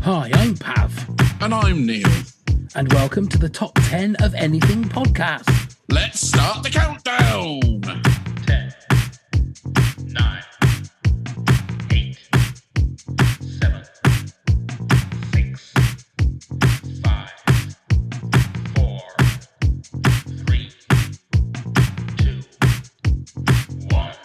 Hi, I'm Pav. And I'm Neil. And welcome to the Top 10 of Anything podcast. Let's start the countdown. 10, 9, 8, 7, 6, 5, 4, 3, 2, 1.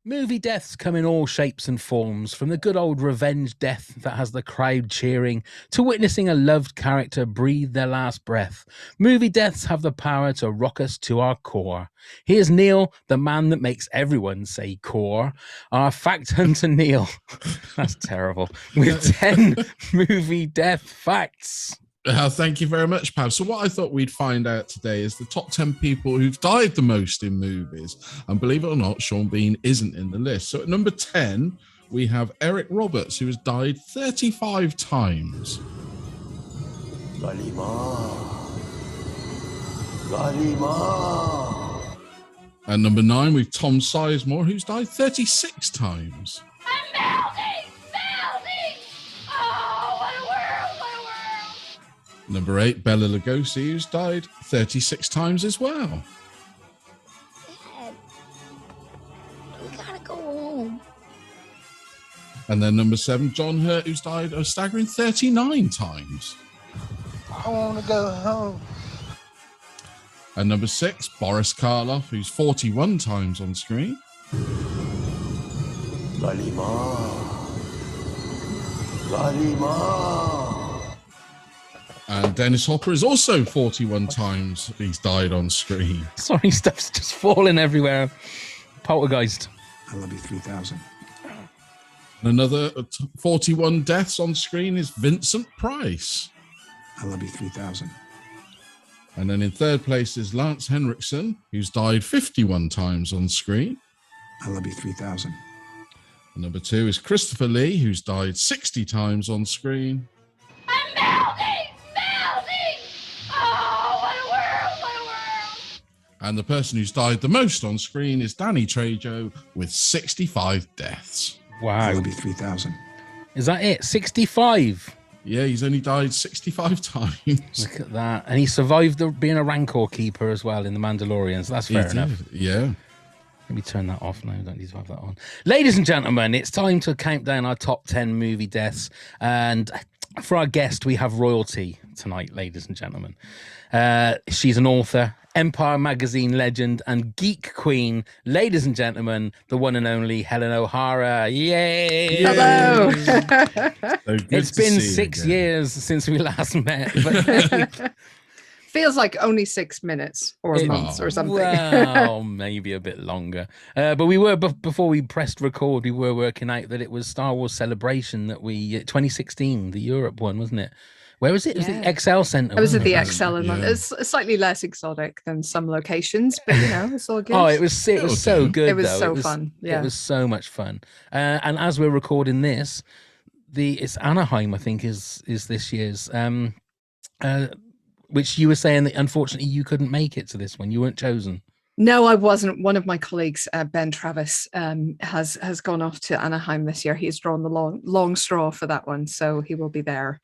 Movie deaths come in all shapes and forms, from the good old revenge death that has the crowd cheering to witnessing a loved character breathe their last breath. Movie deaths have the power to rock us to our core. Here's Neil, the man that makes everyone say core, our fact hunter Neil. That's terrible. With 10 movie death facts. Thank you very much, Pav. So what I thought we'd find out today is the top 10 people who've died the most in movies. And believe it or not, Sean Bean isn't in the list. So at number 10, we have Eric Roberts, who has died 35 times. Galima. Galima. And number 9, we've Tom Sizemore, who's died 36 times. I'm melting! Oh, what a world! Number 8, Bela Lugosi, who's died 36 times as well. Dad, we gotta go home. And then number 7, John Hurt, who's died a staggering 39 times. I want to go home. And number 6, Boris Karloff, who's 41 times on screen. Galima. Galima. And Dennis Hopper is also 41 times he's died on screen. Sorry, stuff's just falling everywhere. Poltergeist. I love you 3000. And another 41 deaths on screen is Vincent Price. I love you 3000. And then in third place is Lance Henriksen, who's died 51 times on screen. I love you 3000. And number 2 is Christopher Lee, who's died 60 times on screen. I'm melting! Oh, what a world! And the person who's died the most on screen is Danny Trejo with 65 deaths. I Wow. love you 3000. Is that it? 65? Yeah, he's only died 65 times. Look at that. And he survived being a Rancor keeper as well in The Mandalorian, so that's fair enough. Yeah. Let me turn that off now. I don't need to have that on. Ladies and gentlemen, it's time to count down our top 10 movie deaths. And for our guest, we have royalty tonight, ladies and gentlemen. She's an author, Empire magazine legend, and Geek Queen. Ladies and gentlemen, the one and only Helen O'Hara. Yay! Hello. It's been 6 years since we last met. But Feels like only 6 minutes or months or something. Well, maybe a bit longer. But we were, before we pressed record, we were working out that it was Star Wars Celebration that 2016, the Europe one, wasn't it? Where was it? It was the XL Centre. I was at the it? XL in London. It's slightly less exotic than some locations, but it's all good. Oh, it was so good. It was though. so fun. Yeah. It was so much fun. And as we're recording this, it's Anaheim, I think, is this year's. Which you were saying that unfortunately you couldn't make it to this one. You weren't chosen. No, I wasn't. One of my colleagues, Ben Travis, has gone off to Anaheim this year. He's drawn the long straw for that one, so he will be there,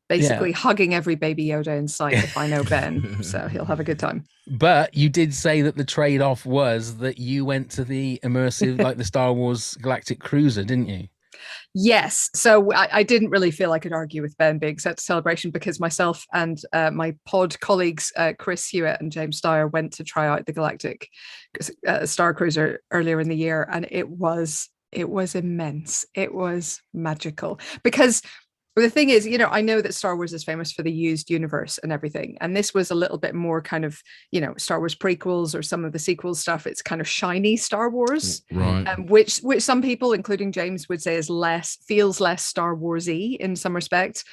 basically hugging every Baby Yoda in sight. If I know Ben, so he'll have a good time. But you did say that the trade-off was that you went to the immersive, like the Star Wars Galactic Cruiser, didn't you? Yes. So I didn't really feel I could argue with Ben being set to Celebration because myself and my pod colleagues, Chris Hewitt and James Dyer, went to try out the Galactic Star Cruiser earlier in the year. And it was immense. It was magical because the thing is, I know that Star Wars is famous for the used universe and everything. And this was a little bit more kind of, Star Wars prequels or some of the sequel stuff. It's kind of shiny Star Wars, Right. which some people, including James, would say feels less Star Wars-y in some respects.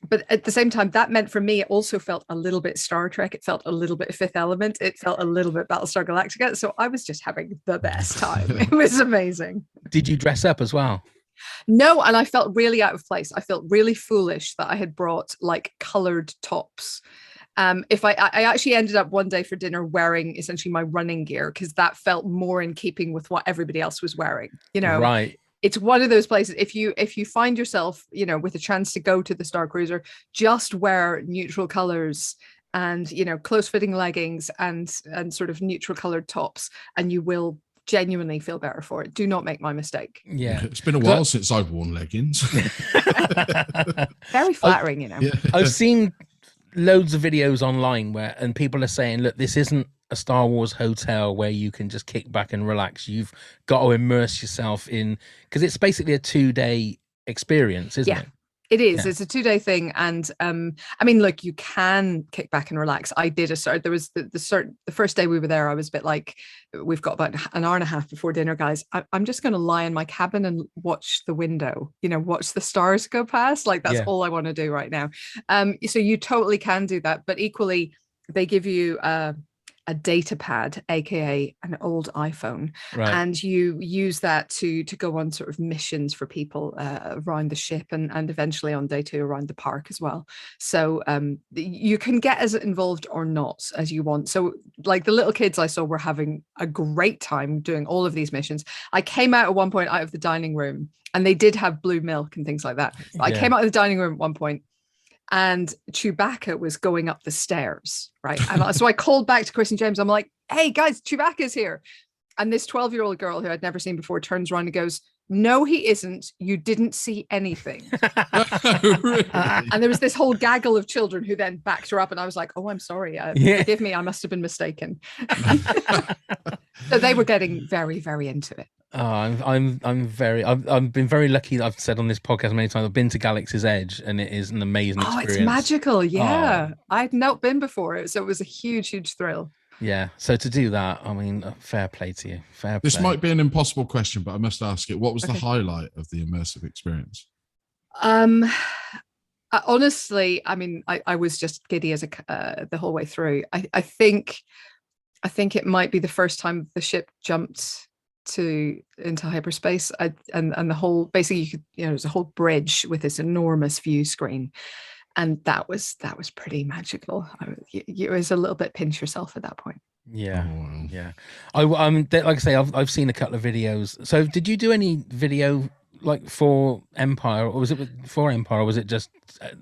But at the same time, that meant for me, it also felt a little bit Star Trek. It felt a little bit Fifth Element. It felt a little bit Battlestar Galactica. So I was just having the best time. It was amazing. Did you dress up as well? No, and I felt really out of place. I felt really foolish that I had brought like colored tops. If I actually ended up one day for dinner wearing essentially my running gear because that felt more in keeping with what everybody else was wearing, Right. it's one of those places. If you find yourself, with a chance to go to the Star Cruiser, just wear neutral colors and close fitting leggings and sort of neutral colored tops, and you will genuinely feel better for it. Do not make my mistake. Yeah, it's been a while since I've worn leggings. Very flattering, Yeah. I've seen loads of videos online and people are saying, look, this isn't a Star Wars hotel where you can just kick back and relax. You've got to immerse yourself in, because it's basically a 2-day experience, isn't it? It is. Yeah. It's a 2-day thing, and I mean, look, you can kick back and relax. I did there was the first day we were there, I was a bit like, we've got about an hour and a half before dinner, guys. I'm just going to lie in my cabin and watch the window, watch the stars go past. Like, that's all I want to do right now. So you totally can do that, but equally, they give you a data pad, aka an old iPhone, and you use that to go on sort of missions for people around the ship and eventually on day 2 around the park as well. So you can get as involved or not as you want. So like the little kids I saw were having a great time doing all of these missions. I came out at one point out of the dining room, and they did have blue milk and things like that. I came out of the dining room at one point, and Chewbacca was going up the stairs, right? And so I called back to Chris and James. I'm like, hey, guys, Chewbacca's here. And this 12-year-old girl who I'd never seen before turns around and goes, no, he isn't. You didn't see anything. Really? And there was this whole gaggle of children who then backed her up. And I was like, oh, I'm sorry. Forgive me. I must have been mistaken. So they were getting very, very into it. Oh, I've been very lucky. I've said on this podcast many times, I've been to Galaxy's Edge, and it is an amazing experience. It's magical. Yeah. I'd not been before, so it was a huge, huge thrill. Yeah. So to do that, I mean, fair play to you. Fair play. This might be an impossible question, but I must ask it. What was the highlight of the immersive experience? Honestly, I mean, I was just giddy as the whole way through. I think it might be the first time the ship jumped into hyperspace, and the whole, basically, you could, there's a whole bridge with this enormous view screen, and that was pretty magical. It was a little bit pinch yourself at that point. Yeah. Oh, wow. Yeah. Like I say, I've seen a couple of videos. So did you do any video like for Empire, or was it for Empire, or was it just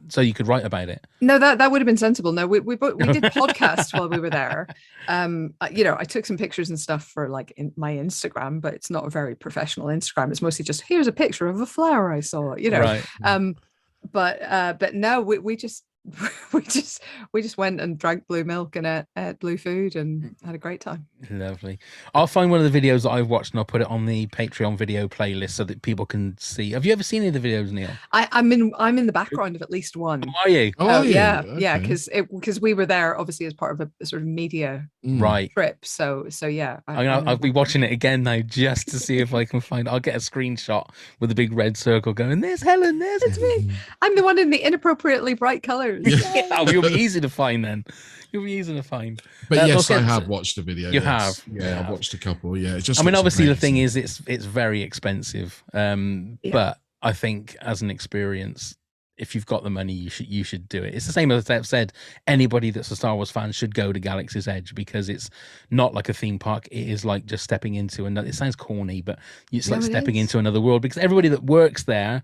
so you could write about it? No, that would have been sensible. No, we did podcasts while we were there. I took some pictures and stuff for like my Instagram, but it's not a very professional Instagram. It's mostly just, here's a picture of a flower I saw, Right. But no, we just went and drank blue milk and ate blue food and had a great time. Lovely. I'll find one of the videos that I've watched and I'll put it on the Patreon video playlist so that people can see. Have you ever seen any of the videos, Neil? I'm in the background of at least one. Oh, are you? Yeah, okay. Yeah, because we were there obviously as part of a sort of media trip. So yeah, I'll be watching it again now just to see if I can find. I'll get a screenshot with a big red circle going, there's Helen, there's me. I'm the one in the inappropriately bright colors. Oh, you'll be easy to find then. You'll be easy to find. But yes, I have watched the video. You have? Yeah, I've watched a couple. Yeah, it just. I mean, obviously, the thing is, it's very expensive. But I think as an experience, if you've got the money, you should do it. It's the same as I've said. Anybody that's a Star Wars fan should go to Galaxy's Edge, because it's not like a theme park. It is like just stepping into another. It sounds corny, but it's like stepping into another world, because everybody that works there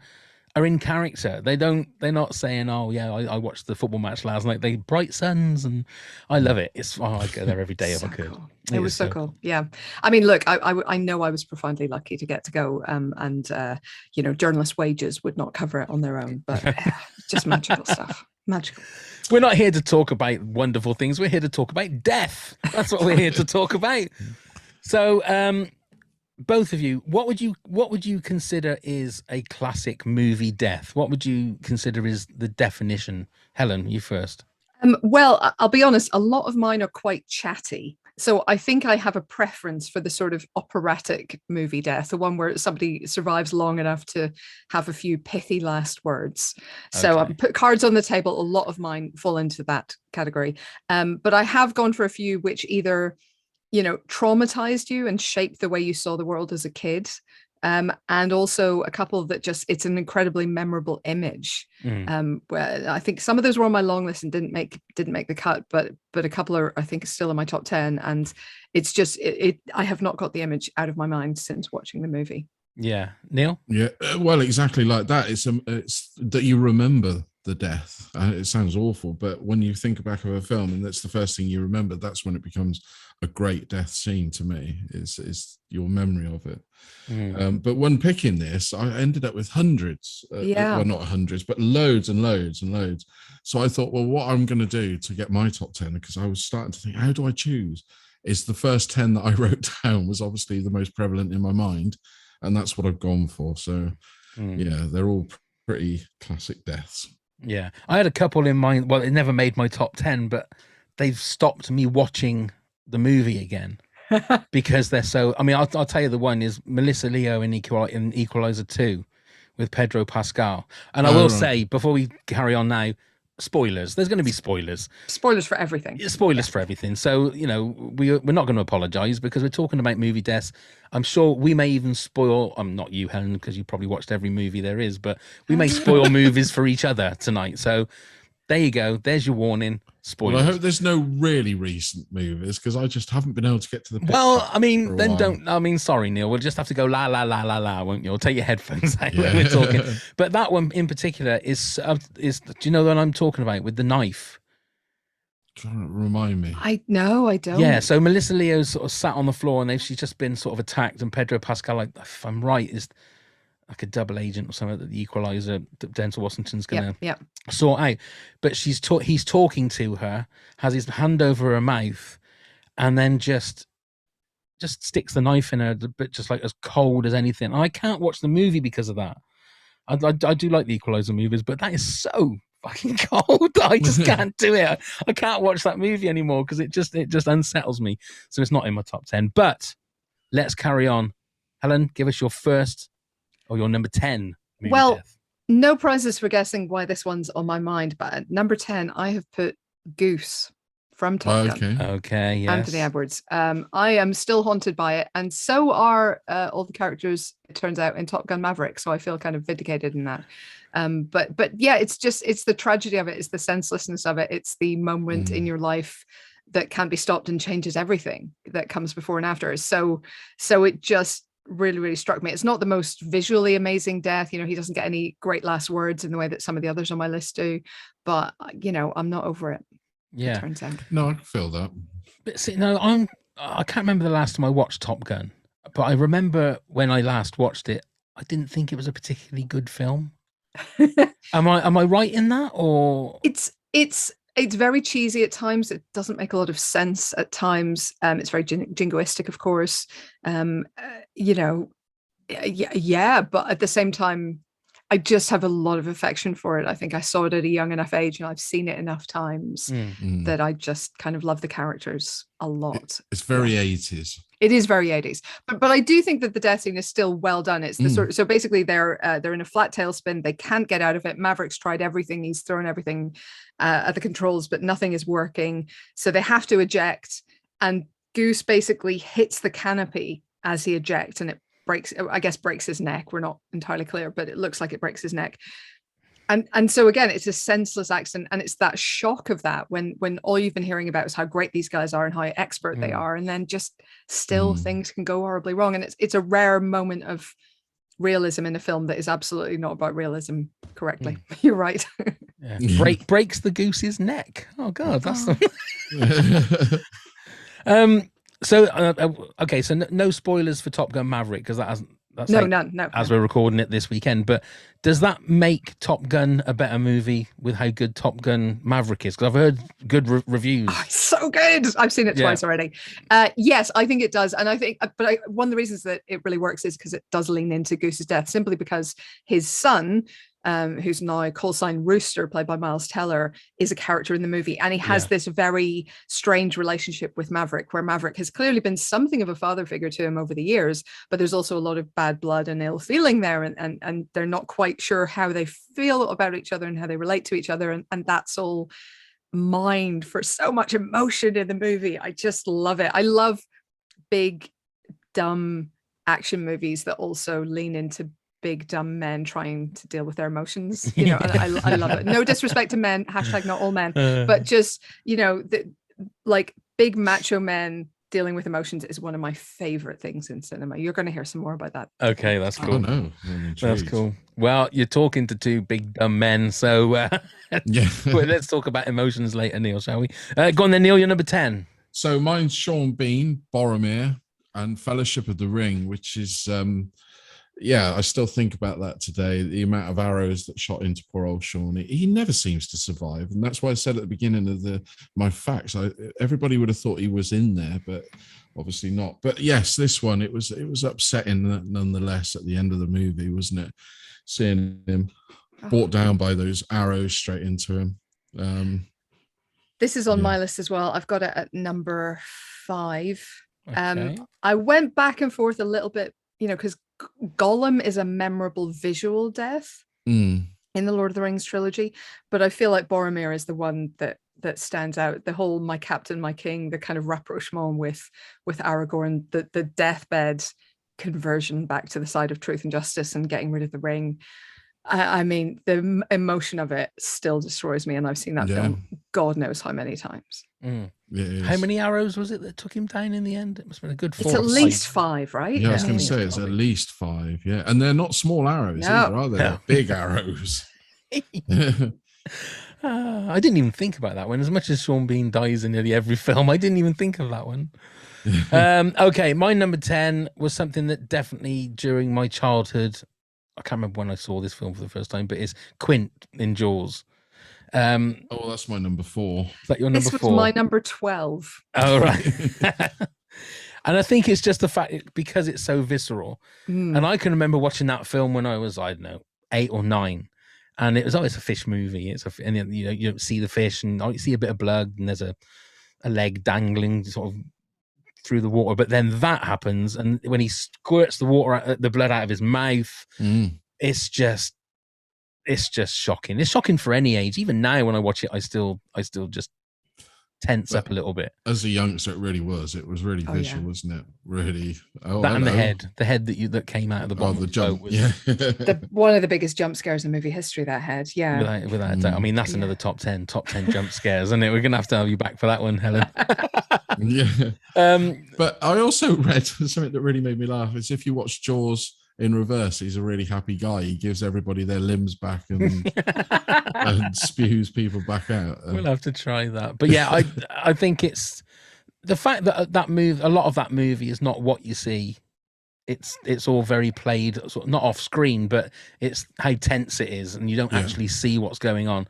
are in character. They're not saying, oh yeah, I watched the football match last night. They bright suns, and I love it. I'd go there every day if I could. Cool. It was so cool. Yeah. I mean, look, I know I was profoundly lucky to get to go, and journalist wages would not cover it on their own, but just magical stuff. Magical. We're not here to talk about wonderful things. We're here to talk about death. That's what we're here to talk about. So, both of you, what would you consider is a classic movie death? What would you consider is the definition? Helen, you first. Well, I'll be honest, a lot of mine are quite chatty. So I think I have a preference for the sort of operatic movie death, the one where somebody survives long enough to have a few pithy last words. So I put cards on the table. A lot of mine fall into that category. But I have gone for a few which either traumatized you and shaped the way you saw the world as a kid. And also a couple that it's an incredibly memorable image. Where I think some of those were on my long list and didn't make the cut, but a couple are, I think, still in my top 10. And it's just, I have not got the image out of my mind since watching the movie. Yeah, Neil. Yeah, well, exactly like that. It's that you remember the death. It sounds awful, but when you think back of a film and that's the first thing you remember, that's when it becomes a great death scene to me. Is your memory of it. But when picking this, I ended up with hundreds. Yeah. Well, not hundreds, but loads and loads and loads. So I thought, well, what I'm going to do to get my top 10, because I was starting to think, how do I choose? Is the first 10 that I wrote down was obviously the most prevalent in my mind. And that's what I've gone for. So, yeah, they're all pretty classic deaths. Yeah, I had a couple in mind. Well, it never made my top 10, but they've stopped me watching the movie again because they're so. I mean, I'll tell you the one is Melissa Leo in Equalizer 2 with Pedro Pascal. And I will say, before we carry on now, spoilers. There's going to be spoilers. Spoilers for everything. Spoilers for everything. So, we're not going to apologize because we're talking about movie deaths. I'm sure we may even spoil, not you, Helen, because you probably watched every movie there is, but we may spoil movies for each other tonight. So there you go. There's your warning. Spoilers. Well, I hope there's no really recent movies because I just haven't been able to get to the. Well, I mean, then don't. I mean, sorry, Neil. We'll just have to go la la la la la, won't you? Or take your headphones out when we're talking. But that one in particular is. Do you know what I'm talking about with the knife? Trying to remind me. I don't. Yeah. So Melissa Leo's sort of sat on the floor and she's just been sort of attacked, and Pedro Pascal, like, if I'm right, is like a double agent or something that the Equalizer Denzel Washington's gonna sort out. But he's talking to her, has his hand over her mouth, and then just sticks the knife in her, but just like as cold as anything. And I can't watch the movie because of that. I do like the Equalizer movies, but that is so fucking cold. I just can't do it. I can't watch that movie anymore because it just unsettles me. So it's not in my top 10. But let's carry on. Helen, give us your first. Or your number 10 movie death. No prizes for guessing why this one's on my mind, but at number 10, I have put Goose from Top Gun. Okay, yes. Anthony Edwards. I am still haunted by it, and so are all the characters, it turns out, in Top Gun Maverick, so I feel kind of vindicated in that. But yeah, it's the tragedy of it, it's the senselessness of it, it's the moment in your life that can't be stopped and changes everything that comes before and after. So it just really, really struck me. It's not the most visually amazing death. He doesn't get any great last words in the way that some of the others on my list do. But, I'm not over it. Yeah. It turns out. No, I can feel that. But see, no, I can't remember the last time I watched Top Gun. But I remember when I last watched it, I didn't think it was a particularly good film. Am I right in that? Or it's very cheesy at times. It doesn't make a lot of sense at times. It's very jingoistic, of course. But at the same time, I just have a lot of affection for it. I think I saw it at a young enough age, and I've seen it enough times that I just kind of love the characters a lot. It's very 80s. It is very 80s, but I do think that the death scene is still well done. It's the so basically they're in a flat tailspin. They can't get out of it. Maverick's tried everything. He's thrown everything at the controls, but nothing is working. So they have to eject, and Goose basically hits the canopy as he ejects, and it breaks his neck. We're not entirely clear, but it looks like it breaks his neck. And so again, it's a senseless accident, and it's that shock of that when all you've been hearing about is how great these guys are and how expert they are, and then just still things can go horribly wrong. And it's a rare moment of realism in a film that is absolutely not about realism correctly. You're right. Breaks the goose's neck. Oh God, that's okay. So no spoilers for Top Gun Maverick because that's none. As we're recording it this weekend. But does that make Top Gun a better movie with how good Top Gun Maverick is? Because I've heard good reviews. Oh, it's so good. I've seen it twice already. Yes, I think it does. And I think, one of the reasons that it really works is because it does lean into Goose's death, simply because his son, who's now call sign Rooster, played by Miles Teller, is a character in the movie. And he has this very strange relationship with Maverick, where Maverick has clearly been something of a father figure to him over the years, but there's also a lot of bad blood and ill feeling there. And they're not quite sure how they feel about each other and how they relate to each other. And that's all mined for so much emotion in the movie. I just love it. I love big, dumb action movies that also lean into big dumb men trying to deal with their emotions, and I love it. No disrespect to men, # not all men, but just like big macho men dealing with emotions is one of my favorite things in cinema. You're going to hear some more about that. Okay, that's cool. Oh no, That's cool. Well, you're talking to two big dumb men, so Yeah. well, let's talk about emotions later, Neil, shall we? Go on then, Neil, you're number 10. So mine's Sean Bean, Boromir, and Fellowship of the Ring, which is I still think about that today. The amount of arrows that shot into poor old Sean. He never seems to survive, and that's why I said at the beginning of my facts, everybody would have thought he was in there, but obviously not. But yes, this one, it was upsetting nonetheless at the end of the movie, wasn't it? Seeing him brought down by those arrows straight into him. This is on my list as well. I've got it at number 5. Okay. I went back and forth a little bit, because Gollum is a memorable visual death in the Lord of the Rings trilogy, but I feel like Boromir is the one that stands out. The whole "my captain, my king," the kind of rapprochement with Aragorn, the deathbed conversion back to the side of truth and justice and getting rid of the ring. I mean, the emotion of it still destroys me, and I've seen that film God knows how many times. How many arrows was it that took him down in the end? It must have been a good 4. It's at least 5, right? Yeah, I was going to say it's at least 5. Yeah, and they're not small arrows either, are they? They're big arrows. I didn't even think about that one. As much as Sean Bean dies in nearly every film, I didn't even think of that one. Okay, my number 10 was something that definitely during my childhood, I can't remember when I saw this film for the first time, but it's Quint in Jaws. That's my number 4. Is that your number 4? This was my number 12. Oh, right. And I think it's just the fact because it's so visceral. And I can remember watching that film when I was, I don't know, 8 or 9. And it was always a fish movie. And you don't see the fish, and you see a bit of blood, and there's a leg dangling sort of through the water. But then that happens, and when he squirts the blood out of his mouth, it's just shocking. It's shocking for any age. Even now, when I watch it, I still just tense up a little bit. As a youngster, it really was. It was really visual, wasn't it? Really. The head that came out of the bottom. The jump. Was, one of the biggest jump scares in movie history. That head, without a doubt. I mean, that's another top 10 jump scares, isn't it? We're gonna have to have you back for that one, Helen. But I also read something that really made me laugh. Is if you watch Jaws in reverse, he's a really happy guy. He gives everybody their limbs back and spews people back out. We'll have to try that. But yeah, I think it's the fact that a lot of that movie is not what you see. It's all very played, sort of not off screen, but it's how tense it is, and you don't actually see what's going on.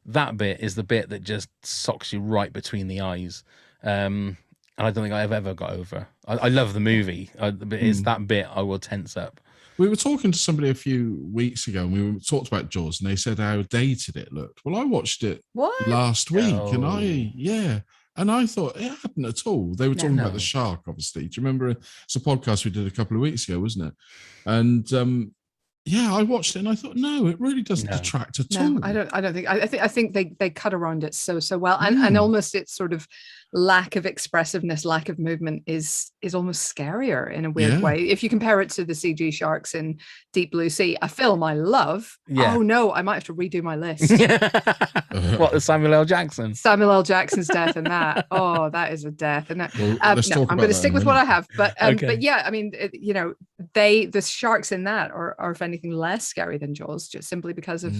That bit is the bit that just socks you right between the eyes. And I don't think I've ever got over. I love the movie, but it's that bit I will tense up. We were talking to somebody a few weeks ago, and we talked about Jaws, and they said how dated it looked. Well, I watched it last week, and I thought it hadn't at all. They were talking about the shark, obviously. Do you remember? It's a podcast we did a couple of weeks ago, wasn't it? And I watched it, and I thought, no, it really doesn't detract at all. I don't think. I think they cut around it so well, and almost its sort of lack of expressiveness, lack of movement is almost scarier in a weird way. If you compare it to the CG sharks in Deep Blue Sea, a film I love. Yeah. Oh no, I might have to redo my list. What, Samuel L. Jackson? Samuel L. Jackson's death in that. Oh, that is a death. And that, I'm going to stick with what I have. But but yeah, I mean, the sharks in that are if anything less scary than Jaws, just simply because of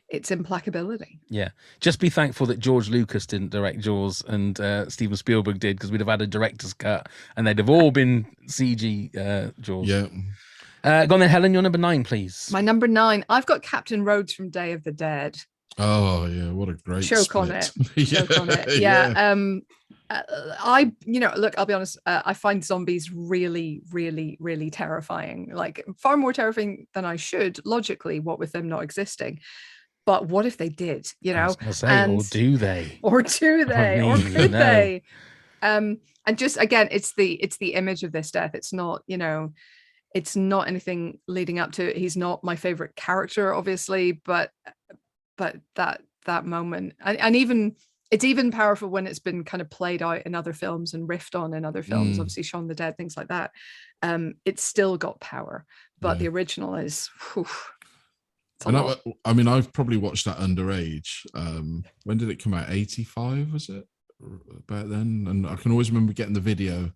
its implacability. Yeah, just be thankful that George Lucas didn't direct Jaws and Steven Spielberg did, because we'd have had a director's cut and they'd have all been CG Jaws. Yeah. Go on then, Helen, your number 9, please. My number 9, I've got Captain Rhodes from Day of the Dead. Oh yeah, what a great choke on it. Choke on it. Yeah. Look, I'll be honest. I find zombies really, really, really terrifying. Like far more terrifying than I should, logically. What with them not existing. But what if they did? Or do they? Or do they? Or could they? And just again, it's the image of this death. It's not, it's not anything leading up to it. He's not my favorite character, obviously, but that moment, and even it's even powerful when it's been kind of played out in other films and riffed on in other films. Obviously, Shaun the Dead, things like that. It's still got power, but the original is. And I've probably watched that underage. When did it come out? 85, was it? back then, and I can always remember getting the video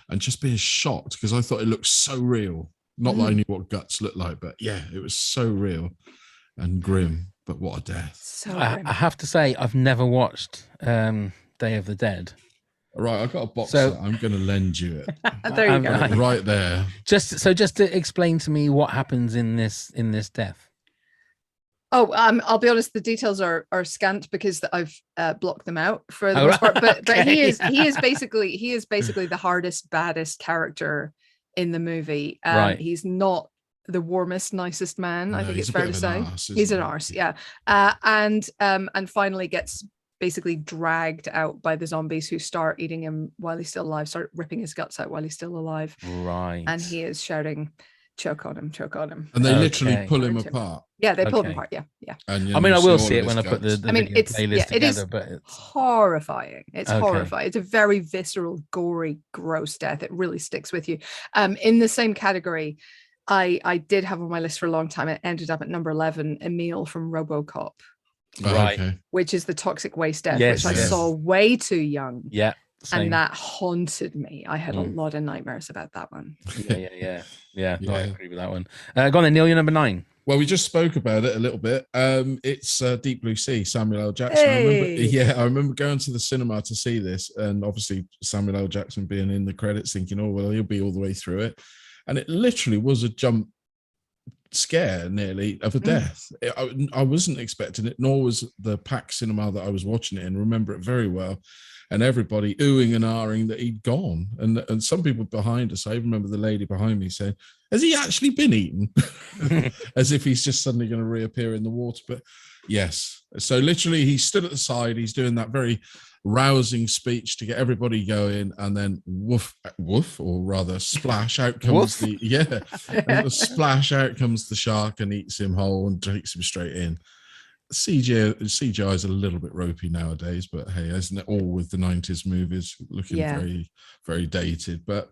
and just being shocked because I thought it looked so real. Not that I knew what guts looked like, but yeah, it was so real and grim. But what a death! So I grim. have to say, I've never watched Day of the Dead. Right, I've got a box So- set. I'm going to lend you it. There you I'm- go. Got it right there. Just to explain to me what happens in this death. Oh, I'll be honest. The details are scant because I've blocked them out for the Oh, most part. But okay. he is basically the hardest, baddest character in the movie. Right. He's not the warmest, nicest man. I No, think he's it's a fair bit to of an say. arse, He's isn't an he? arse, yeah. And finally gets basically dragged out by the zombies who start eating him while he's still alive, start ripping his guts out while he's still alive, Right. and he is shouting, "Choke on him, choke on him." And they literally Okay. pull him Hurt him. apart. Yeah, they pull him Okay. apart. Yeah, yeah. And, I mean, I you see will all see of it when his I put the guts. I mean, video it's playlist it is together, but it's horrifying. It's Okay. horrifying. It's a very visceral, gory, gross death. It really sticks with you. In the same category, I did have on my list for a long time. It ended up at number 11, Emil from RoboCop, Oh, Right. okay. which is the toxic waste death, Yes, which I yes. saw way too young. yeah. Same. And that haunted me. I had a Mm. lot of nightmares about that one. Yeah. No, I Yeah. agree with that one. Go on then, Neil. You're number 9. Well, we just spoke about it a little bit. It's Deep Blue Sea, Samuel L. Jackson. Hey. I remember going to the cinema to see this, and obviously Samuel L. Jackson being in the credits, thinking, "Oh well, he'll be all the way through it," and it literally was a jump scare, nearly, of a death. I wasn't expecting it, nor was the packed cinema that I was watching it in. Remember it very well. And everybody oohing and ahhing that he'd gone. And some people behind us, I even remember the lady behind me saying, "Has he actually been eaten?" As if he's just suddenly going to reappear in the water. But yes. So literally he stood at the side. He's doing that very rousing speech to get everybody going. And then woof, or rather splash, out comes and splash, out comes the shark and eats him whole and takes him straight in. CGI is a little bit ropey nowadays, but hey, isn't it all with the 90s movies looking Yeah. very, very dated? But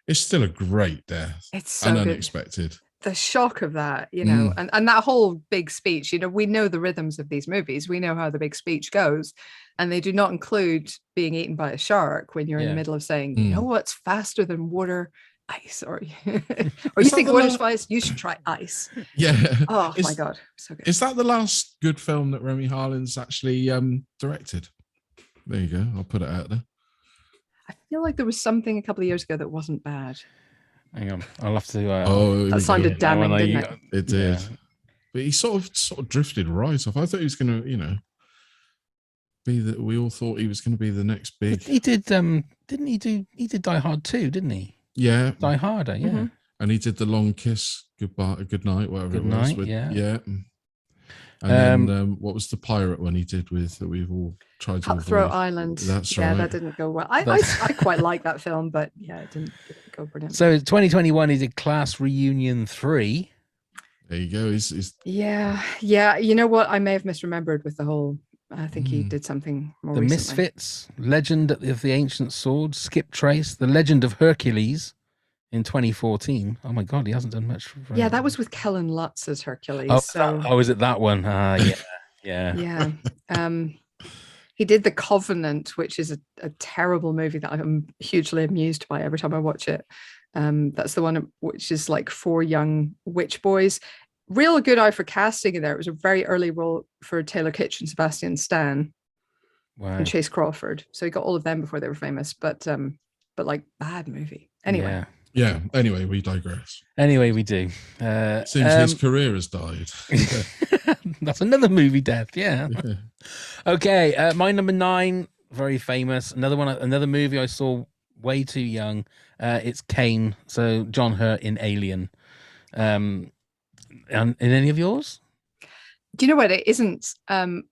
it's still a great death It's so and good. unexpected. The shock of that, and that whole big speech, we know the rhythms of these movies. We know how the big speech goes, and they do not include being eaten by a shark when you're in the Yeah. middle of saying, Mm. you know what's faster than water? Ice. Or you Is think that the water's la- fast, you should try ice. Yeah. Oh Is- my God. So good. Is that the last good film that Remy Harlin's actually directed? There you go. I'll put it out there. I feel like there was something a couple of years ago that wasn't bad. Hang on. I'll have to. Here That we go. sounded damning, when I- didn't it? It did. Yeah. But he sort of drifted right off. I thought he was going to, be that. We all thought he was going to be the next big. He did. Didn't he do? He did Die Hard too, didn't he? Yeah. Die Harder. Yeah. Mhm. And he did the long kiss, goodbye, good night, whatever Good it was. night, yeah. And then what was the pirate one he did with that we've all tried to Cutthroat avoid? Island. That's Yeah, right. that didn't go well. I quite like that film, but yeah, it didn't go brilliant. So 2021 he did Class Reunion 3. There you go. He's Yeah. You know what? I may have misremembered with the whole. I think he Mm. did something more The recently. Misfits, Legend of the Ancient Sword, Skip Trace, The Legend of Hercules in 2014. Oh my God, he hasn't done much. For Yeah, that was with Kellen Lutz as Hercules. Oh, so is it that one? Yeah. yeah. He did The Covenant, which is a terrible movie that I'm hugely amused by every time I watch it. That's the one which is like 4 young witch boys. Real good eye for casting in there. It was a very early role for Taylor Kitsch and Sebastian Stan Wow. and Chase Crawford. So he got all of them before they were famous, but like bad movie. Anyway. yeah. Anyway, we digress. Anyway, we do. Seems his career has died. That's another movie death. Yeah. Yeah. Okay. My number 9, very famous. Another movie I saw way too young. It's Kane. So John Hurt in Alien. And in any of yours? Do you know what? It isn't, and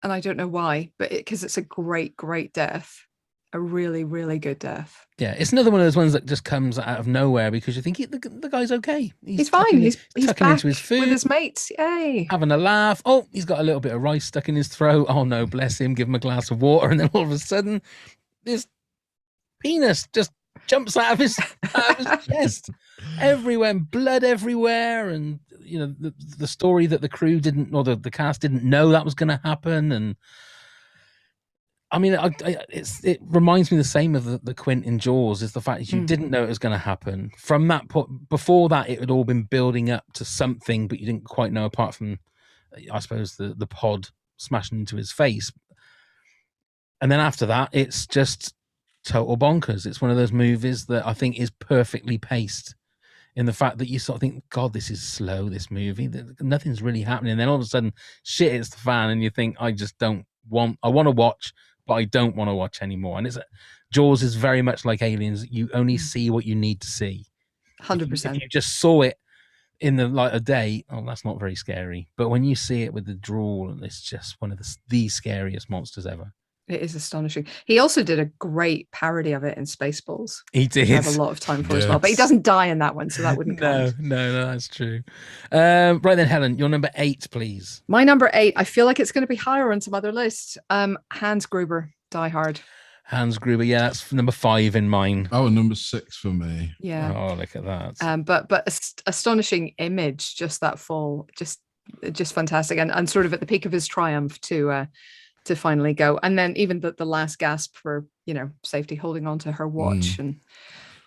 I don't know why, but because it's a great, great death, a really, really good death. Yeah, it's another one of those ones that just comes out of nowhere because you think the guy's okay. He's fine. tucking- He's tucking back into his food, with his mates. Yay! having a laugh. Oh, he's got a little bit of rice stuck in his throat. Oh no, bless him. Give him a glass of water, and then all of a sudden, this penis just jumps out of his chest everywhere, and blood everywhere, and the story that the crew didn't, or the cast didn't know that was going to happen, and I mean, it reminds me the same of the Quint in Jaws, is the fact that you didn't know it was going to happen. From that point, before that, it had all been building up to something, but you didn't quite know, apart from, I suppose, the pod smashing into his face. And then after that, it's just total bonkers. It's one of those movies that I think is perfectly paced, in the fact that you sort of think, God, this is slow, this movie. Nothing's really happening. And then all of a sudden, shit hits the fan, and you think, I want to watch, but I don't want to watch anymore. And Jaws is very much like Aliens. You only see what you need to see. 100%. If you just saw it in the light of day, that's not very scary. But when you see it with the drool, it's just one of the scariest monsters ever. It is astonishing. He also did a great parody of it in Spaceballs. He did. I have a lot of time for as well, but he doesn't die in that one, so that wouldn't count. No, that's true. Right then, Helen, your number 8, please. My number 8, I feel like it's going to be higher on some other lists. Hans Gruber, Die Hard. Hans Gruber, yeah, that's number 5 in mine. Oh, number 6 for me. Yeah. Oh, look at that. But astonishing image, just that fall, just fantastic, and sort of at the peak of his triumph to finally go. And then even the last gasp for, safety, holding on to her watch and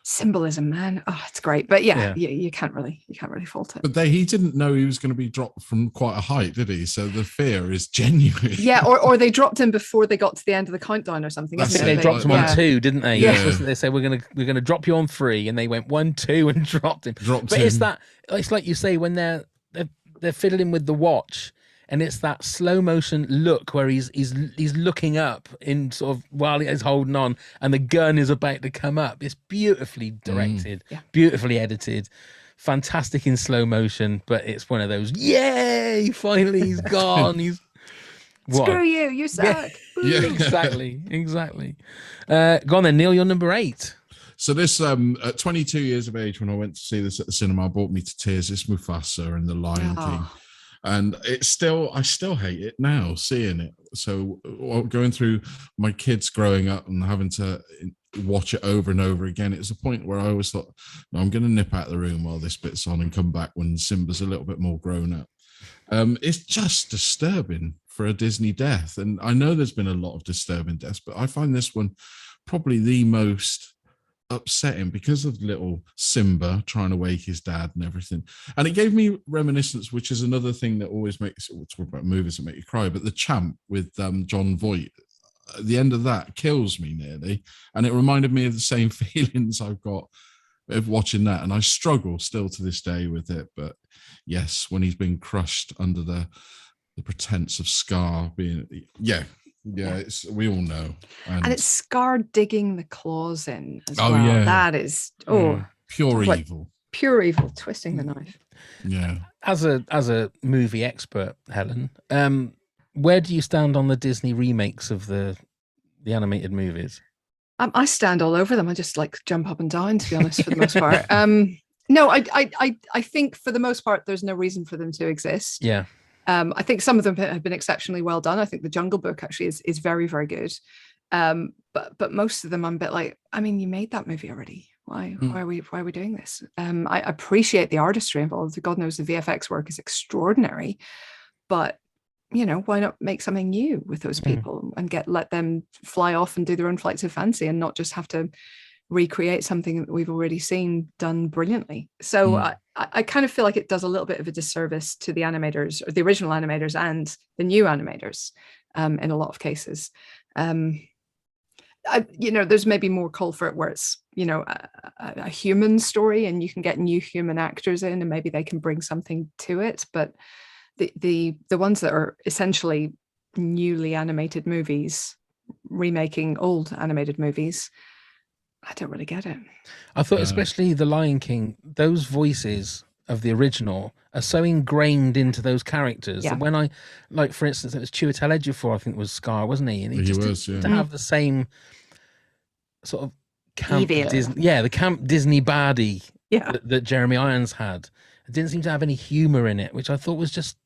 symbolism, man. Oh, it's great. But yeah. You can't really fault it. But he didn't know he was going to be dropped from quite a height, did he? So the fear is genuine. Yeah, or they dropped him before they got to the end of the countdown or something. I think they dropped him on 2, didn't they? Yeah. They said we're gonna drop you on 3, and they went 1, 2 and dropped him. It's like you say, when they're fiddling with the watch, and it's that slow motion look where he's looking up in sort of while he's holding on, and the gun is about to come up. It's beautifully directed, beautifully edited, fantastic in slow motion. But it's one of those, yay! Finally, he's gone. Screw you, you suck. Yeah, exactly. Go on then, Neil. You're number 8. So this, at 22 years of age, when I went to see this at the cinema, brought me to tears. It's Mufasa and the Lion King. And I still hate it now, seeing it. So going through my kids growing up and having to watch it over and over again, it's a point where I always thought, no, I'm going to nip out of the room while this bit's on and come back when Simba's a little bit more grown up. It's just disturbing for a Disney death. And I know there's been a lot of disturbing deaths, but I find this one probably the most upsetting because of little Simba trying to wake his dad and everything. And it gave me reminiscence, which is another thing that always makes, we'll talk about movies that make you cry, but The Champ with John Voight, at the end of that kills me nearly. And it reminded me of the same feelings I've got of watching that. And I struggle still to this day with it. But yes, when he's been crushed under the pretense of Scar being, it's, we all know. And it's Scar digging the claws in as well. Yeah. That is pure evil. Pure evil, twisting the knife. Yeah. As a movie expert, Helen, where do you stand on the Disney remakes of the animated movies? I stand all over them. I just jump up and down, to be honest, for the most part. No, I think for the most part, there's no reason for them to exist. Yeah. I think some of them have been exceptionally well done. I think the Jungle Book actually is very, very good. But most of them, I'm a bit like, I mean, you made that movie already. Why are we doing this? I appreciate the artistry involved. God knows the VFX work is extraordinary, but why not make something new with those people and let them fly off and do their own flights of fancy and not just have to recreate something that we've already seen done brilliantly. So I kind of feel like it does a little bit of a disservice to the animators, or the original animators and the new animators, in a lot of cases. There's maybe more call for it where it's a human story and you can get new human actors in and maybe they can bring something to it. But the ones that are essentially newly animated movies, remaking old animated movies, I don't really get it. I thought especially The Lion King, those voices of the original are so ingrained into those characters that when for instance, it was Chiwetel Ejiofor, I think was Scar, wasn't he? And he just to have the same sort of camp Disney, the camp Disney baddie that Jeremy Irons had. It didn't seem to have any humor in it, which I thought was just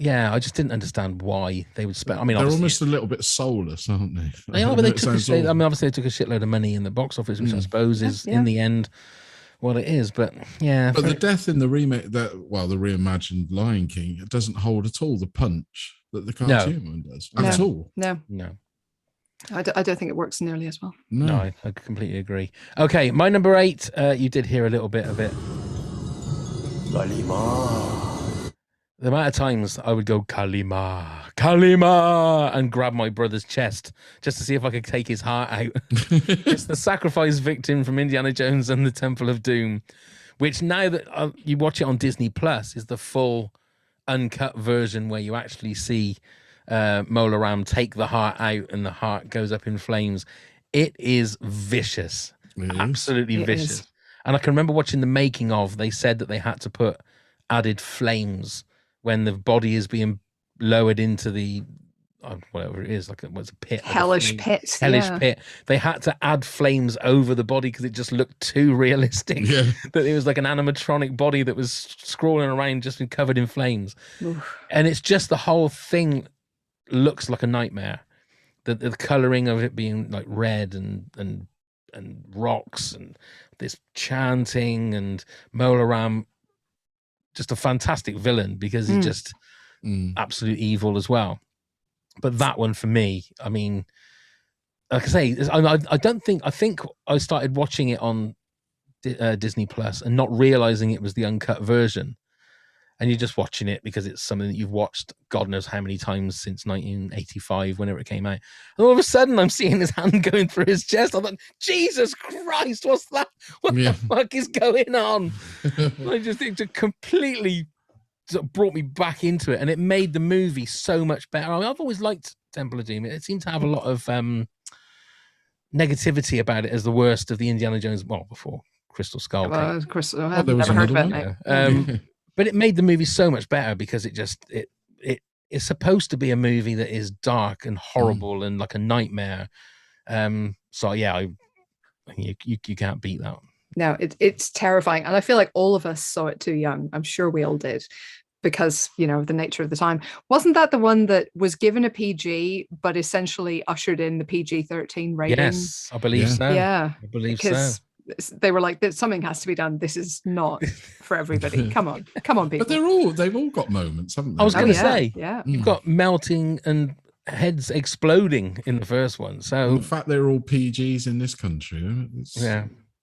I just didn't understand why they would spend. I mean, they're almost a little bit soulless, aren't they? They are, but obviously they took a shitload of money in the box office, which I suppose is in the end what it is. But but the death in the remake, the reimagined Lion King, it doesn't hold at all the punch that the cartoon one does at all. No. I don't think it works nearly as well. No, I completely agree. Okay, my number 8, you did hear a little bit of it. Kalima. The amount of times I would go, Kalima, Kalima, and grab my brother's chest just to see if I could take his heart out. It's the sacrifice victim from Indiana Jones and the Temple of Doom, which now that you watch it on Disney Plus is the full uncut version where you actually see Mola Ram take the heart out and the heart goes up in flames. It is vicious. Absolutely vicious. And I can remember watching the making of, they said that they had to put added flames when the body is being lowered into the whatever it is, like what's a pit, hellish pit. Pit. They had to add flames over the body because it just looked too realistic. That it was like an animatronic body that was scrolling around just covered in flames. And it's just the whole thing looks like a nightmare. The coloring of it being like red and rocks and this chanting, and Mola Ram, just a fantastic villain because he's just absolute evil as well. But that one for me, I mean, like I say, I think I started watching it on Disney Plus and not realizing it was the uncut version. And you're just watching it because it's something that you've watched God knows how many times since 1985, whenever it came out. And all of a sudden, I'm seeing his hand going through his chest. I thought, Jesus Christ, what's that? What the fuck is going on? I just think it completely brought me back into it, and it made the movie so much better. I mean, I've always liked Temple of Doom. It seemed to have a lot of negativity about it as the worst of the Indiana Jones. Well, before Crystal Skull. I've never heard of it. But it made the movie so much better because it is supposed to be a movie that is dark and horrible and like a nightmare. So yeah, you can't beat that. No, it's terrifying, and I feel like all of us saw it too young. I'm sure we all did, because the nature of the time. Wasn't that the one that was given a PG but essentially ushered in the PG-13 rating? Yes, I believe so. Yeah, I believe because they were like, something has to be done. This is not for everybody. Come on, people. But they've all got moments, haven't they? I was going to say, yeah, you've got melting and heads exploding in the first one. So the fact they're all PGs in this country, it's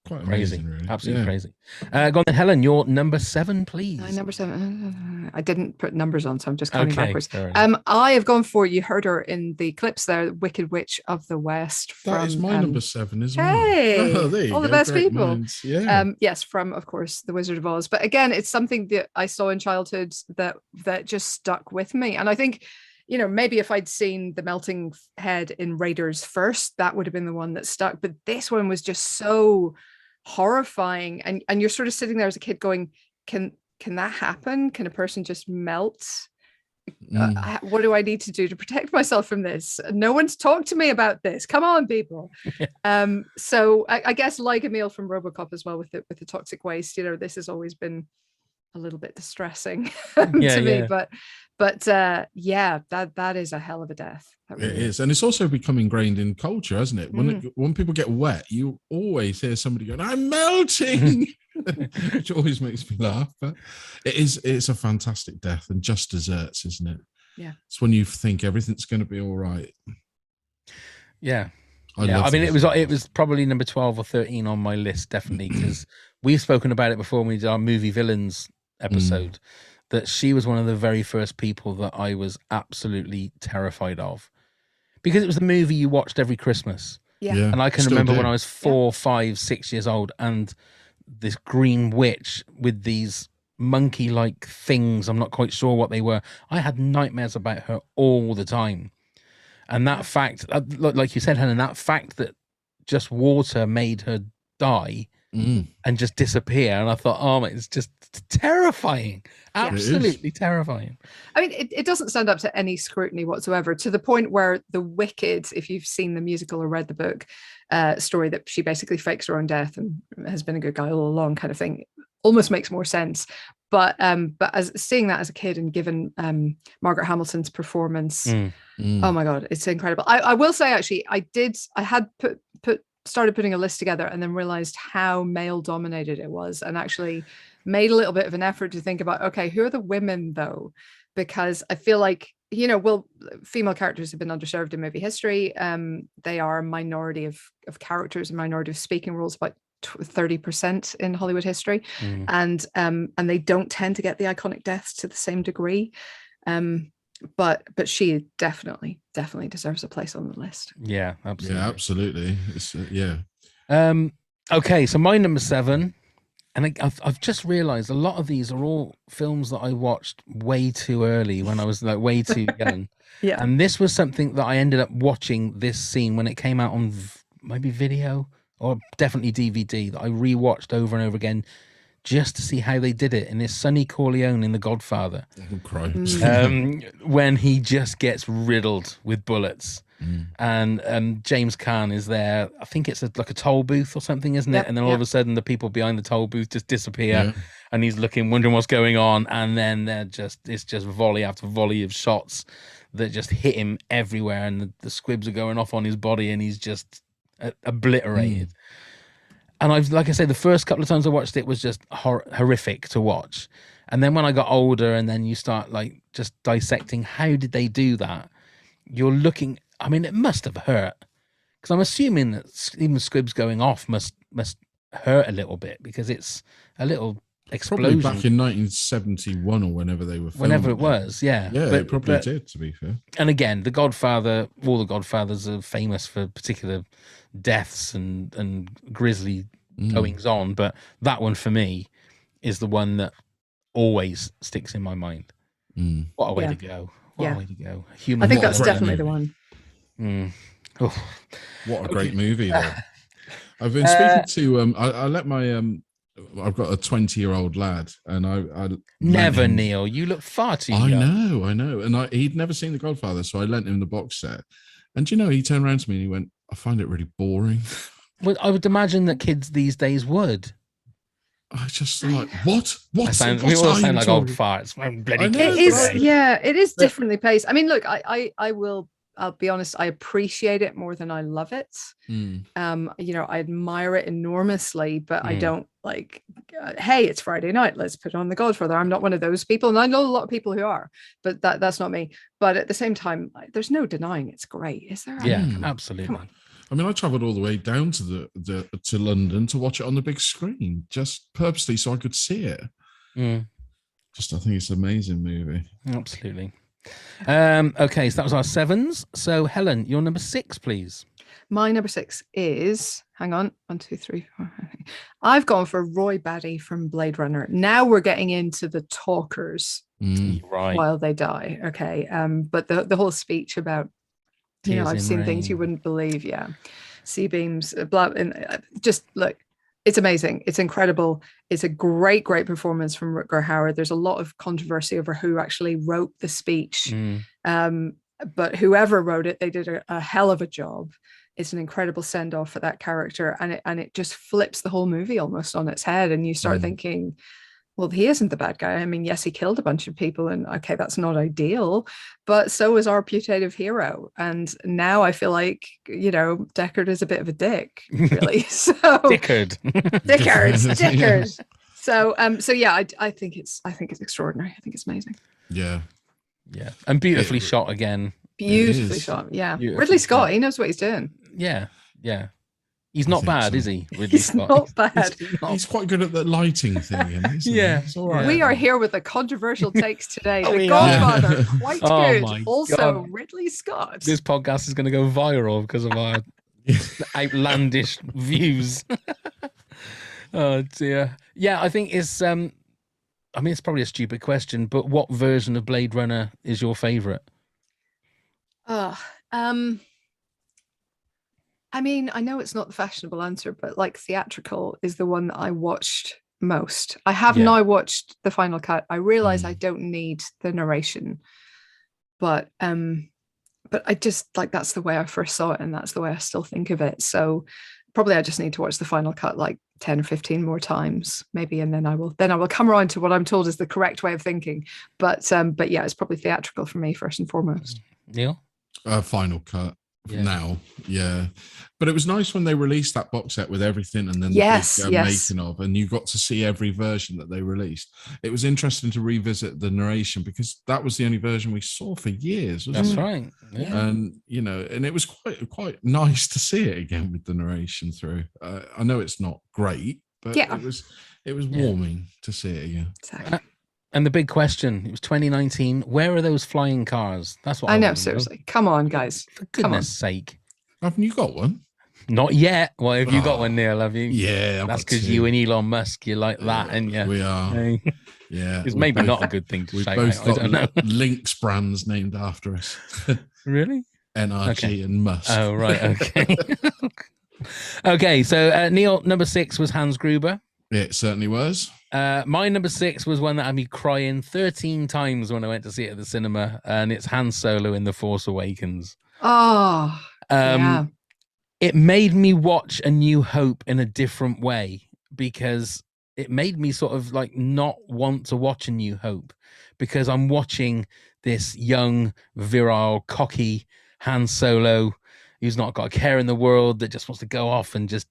quite crazy, amazing, really. Absolutely crazy. Go on then, Helen, your number 7, please. Number 7. I didn't put numbers on, so I'm just counting backwards. Right. I have gone for, you heard her in the clips there, Wicked Witch of the West. That is my number 7 as well. Hey, there you all go. the best Great people. minds. Yeah. Yes, from, of course, The Wizard of Oz. But again, it's something that I saw in childhood that just stuck with me. And I think, maybe if I'd seen the melting head in Raiders first, that would have been the one that stuck. But this one was just so horrifying, and you're sort of sitting there as a kid going, can that happen? Can a person just melt? What do I need to do to protect myself from this? No one's talked to me about this. Come on, people. So I guess like Emil from RoboCop as well with the toxic waste, this has always been a little bit distressing to me, but that is a hell of a death. It is, and it's also become ingrained in culture, hasn't it? When people get wet, you always hear somebody going, "I'm melting," which always makes me laugh. But it's a fantastic death, and just desserts, isn't it? Yeah, it's when you think everything's going to be all right. Yeah. I mean, it was probably number 12 or 13 on my list, definitely, because we've spoken about it before when we did our movie villains episode, that she was one of the very first people that I was absolutely terrified of, because it was the movie you watched every Christmas. Yeah. And I can remember when I was 4, 5, 6 years old, and this green witch with these monkey-like things, I'm not quite sure what they were. I had nightmares about her all the time. And that fact, like you said, Helen, that fact that just water made her die and just disappear. And I thought, oh, man, it's just terrifying. Absolutely terrifying. I mean, it doesn't stand up to any scrutiny whatsoever, to the point where the Wicked, if you've seen the musical or read the book, story that she basically fakes her own death and has been a good guy all along kind of thing, almost makes more sense. But as seeing that as a kid and given Margaret Hamilton's performance, oh my God, it's incredible. I will say, actually, I had started putting a list together and then realized how male dominated it was, and actually made a little bit of an effort to think about, okay, who are the women though? Because I feel like well, female characters have been underserved in movie history. They are a minority of characters, a minority of speaking roles, about 30% in Hollywood history, and they don't tend to get the iconic deaths to the same degree. But she definitely deserves a place on the list. Yeah, absolutely. Yeah, absolutely. It's yeah. Okay, so my number 7, and I've just realised a lot of these are all films that I watched way too early when I was like way too young. Yeah. And this was something that I ended up watching this scene when it came out on maybe video or definitely DVD that I rewatched over and over again just to see how they did it. And it's Sonny Corleone in The Godfather. Oh, Christ. When he just gets riddled with bullets. And James Caan is there. I think it's like a toll booth or something, isn't it? And then all of a sudden the people behind the toll booth just disappear, and he's looking, wondering what's going on. And then it's just volley after volley of shots that just hit him everywhere, and the squibs are going off on his body, and he's just obliterated. And like I said, the first couple of times I watched it was just horrific to watch. And then when I got older, and then you start like just dissecting, how did they do that? You're looking. I mean, it must have hurt, because I'm assuming that even squibs going off must hurt a little bit, because it's a little explosion. Probably back in 1971 or whenever they were filming. Whenever it was, yeah. Yeah, it probably did, to be fair. And again, The Godfather, all the Godfathers are famous for particular deaths and grisly goings on, but that one for me is the one that always sticks in my mind. What a way to go. What a way to go. I think that's definitely the one. Oh. What a great movie, though. I've been speaking to I let my I've got a 20-year-old lad, and I never, Neil, you look far too young. I know, and he'd never seen The Godfather, so I lent him the box set, and he turned around to me and he went, "I find it really boring." Well, I would imagine that kids these days would. I just like, what? We all sound like old farts. Bloody kids. It is differently paced. I mean, look, I'll be honest, I appreciate it more than I love it. I admire it enormously, but I don't like, hey, it's Friday night, let's put on The Godfather. I'm not one of those people, and I know a lot of people who are, but that's not me. But at the same time, there's no denying it's great, is there? Yeah, absolutely. Come on. I mean, I travelled all the way down to to London to watch it on the big screen, just purposely so I could see it. I think it's an amazing movie. Absolutely. Okay, so that was our 7s. So Helen, your number 6, please. My number 6 is, hang on, 1, 2, 3, 4. I've gone for Roy Batty from Blade Runner. Now we're getting into the talkers while they die. Okay. But the whole speech about, I've seen things you wouldn't believe. Yeah. Sea beams, blah, and just look, it's amazing. It's incredible. It's a great performance from Rutger Hauer. There's a lot of controversy over who actually wrote the speech. But whoever wrote it, they did a hell of a job. It's an incredible send-off for that character. And it just flips the whole movie almost on its head. And you start thinking, well, he isn't the bad guy. I mean, yes, he killed a bunch of people, and okay, that's not ideal, but so is our putative hero. And now I feel like, Deckard is a bit of a dick, really. So Dickard. So yeah, I think it's extraordinary. I think it's amazing. Yeah. And beautifully shot again. Beautifully shot. Yeah. Ridley Scott, he knows what he's doing. Yeah. He's not bad, is he? Ridley Scott? Not bad. He's quite good at the lighting thing. Isn't he? It's all right. We are here with the controversial takes today. The Godfather, quite good. Also, God. Ridley Scott. This podcast is going to go viral because of our outlandish views. Oh dear. Yeah, I think it's. It's probably a stupid question, but what version of Blade Runner is your favorite? I know it's not the fashionable answer, but like theatrical is the one that I watched most. I have now watched the final cut. I realize I don't need the narration, but I just like, that's the way I first saw it, and that's the way I still think of it. So probably I just need to watch the final cut like 10 or 15 more times, maybe, and then I will come around to what I'm told is the correct way of thinking. But yeah, it's probably theatrical for me first and foremost. Neil? Final cut. Yeah. now. Yeah. But it was nice when they released that box set with everything and then Yes, the big yes. making of, and you got to see every version that they released. It was interesting to revisit the narration because that was the only version we saw for years, wasn't That's it? right. Yeah. And and it was quite nice to see it again with the narration through. I know it's not great, but Yeah. it was warming to see it again. Exactly. And the big question, it was 2019. Where are those flying cars? That's what I know, wanna seriously. Come on, guys. For Come on. goodness sake. Haven't you got one? Not yet. Well, have you got one, Neil? Have you? Yeah, That's because you and Elon Musk, you're like that, and yeah, we are. Hey. Yeah, It's we maybe both- not a good thing to We shout both out. I don't know. got Lynx brands named after us. Really? NRG Okay. and Musk. Oh, right. Okay. Okay. So, Neil, number 6 was Hans Gruber. It certainly was. My number 6 was one that had me crying 13 times when I went to see it at the cinema, and it's Han Solo in The Force Awakens. Oh, yeah. It made me watch A New Hope in a different way because it made me sort of like not want to watch A New Hope because I'm watching this young, virile, cocky Han Solo who's not got a care in the world, that just wants to go off and just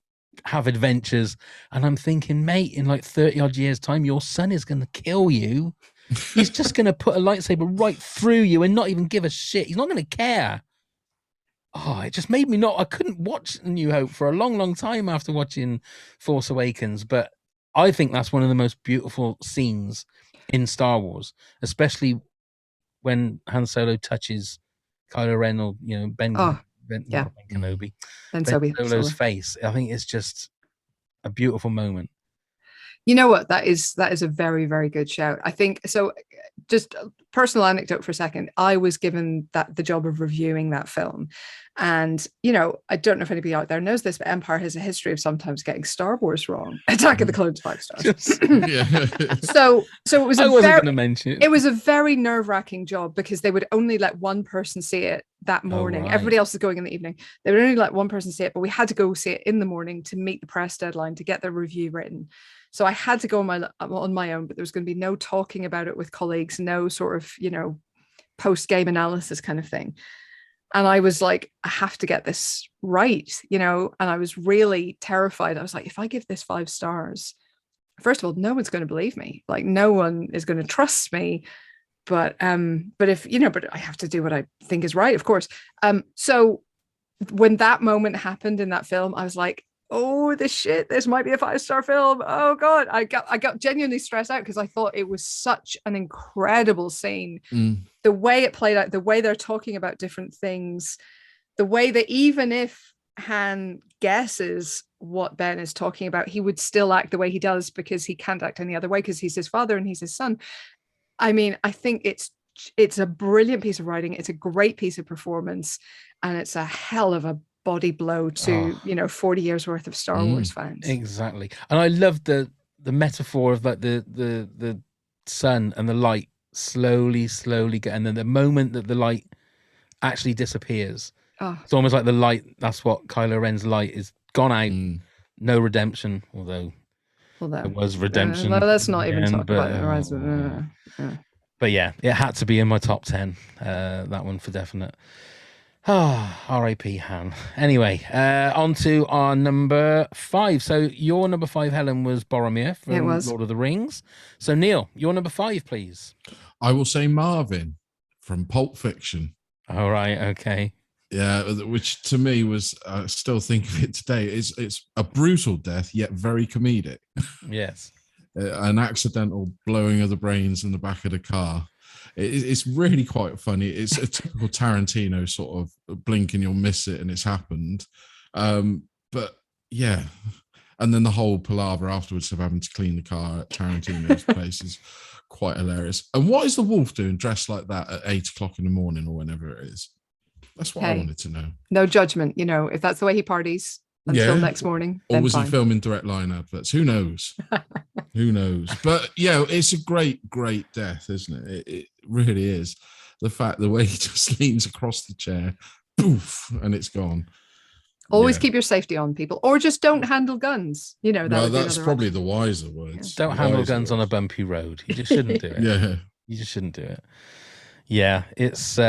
have adventures. And I'm thinking, mate, in like 30 odd years time, your son is going to kill you. He's just going to put a lightsaber right through you and not even give a shit. He's not going to care. Oh, it just made me I couldn't watch New Hope for a long, long time after watching Force Awakens. But I think that's one of the most beautiful scenes in Star Wars, especially when Han Solo touches Kylo Ren or, Ben Kenobi. Ben Solo's face. I think it's just a beautiful moment. You know what? That is a very, very good shout. I think so. Just a personal anecdote for a second. I was given the job of reviewing that film, and I don't know if anybody out there knows this, but Empire has a history of sometimes getting Star Wars wrong. Attack of the Clones 5 stars. So it was. I wasn't going to mention it. It was a very nerve-wracking job because they would only let one person see it that morning. right. Everybody else is going in the evening. They would only let one person see it, but we had to go see it in the morning to meet the press deadline to get the review written. So I had to go on my own, but there was going to be no talking about it with colleagues, no sort of, post-game analysis kind of thing. And I was like, I have to get this right, and I was really terrified. I was like, if I give this 5 stars, first of all, no one's going to believe me. Like, no one is going to trust me. But if, but I have to do what I think is right, of course. So when that moment happened in that film, I was like, oh, this might be a 5-star film. Oh God, I got genuinely stressed out because I thought it was such an incredible scene. The way it played out, the way they're talking about different things, the way that even if Han guesses what Ben is talking about, he would still act the way he does because he can't act any other way because he's his father and he's his son. I mean, I think it's a brilliant piece of writing. It's a great piece of performance, and it's a hell of a body blow to 40 years worth of Star Wars fans. Exactly. And I love the metaphor of like the sun and the light slowly go, and then the moment that the light actually disappears, it's almost like the light, that's what Kylo Ren's light is gone out. No redemption, although there was redemption. Let's not even talk about the Horizon. But yeah, it had to be in my top 10. That one for definite. R.I.P. Han. Anyway, on to our number 5. So your number 5, Helen, was Boromir from Lord of the Rings. So Neil, your number 5, please. I will say Marvin from Pulp Fiction. All right, okay. Yeah, which to me was, I still think of it today, it's a brutal death, yet very comedic. Yes. An accidental blowing of the brains in the back of the car. It's really quite funny. It's a typical Tarantino sort of blink and you'll miss it and it's happened. But yeah. And then the whole palaver afterwards of having to clean the car at Tarantino's place is quite hilarious. And what is the wolf doing dressed like that at 8 o'clock in the morning or whenever it is? That's what I wanted to know. No judgment, if that's the way he parties until next morning. Or was he filming Direct Line adverts? Who knows? Who knows? But yeah, it's a great death, isn't it? It really is. The way he just leans across the chair, poof, and it's gone. Always keep your safety on, people, or just don't handle guns. That's probably the wiser words. Don't handle guns on a bumpy road. You just shouldn't do it. Yeah, you just shouldn't do it. Yeah, it's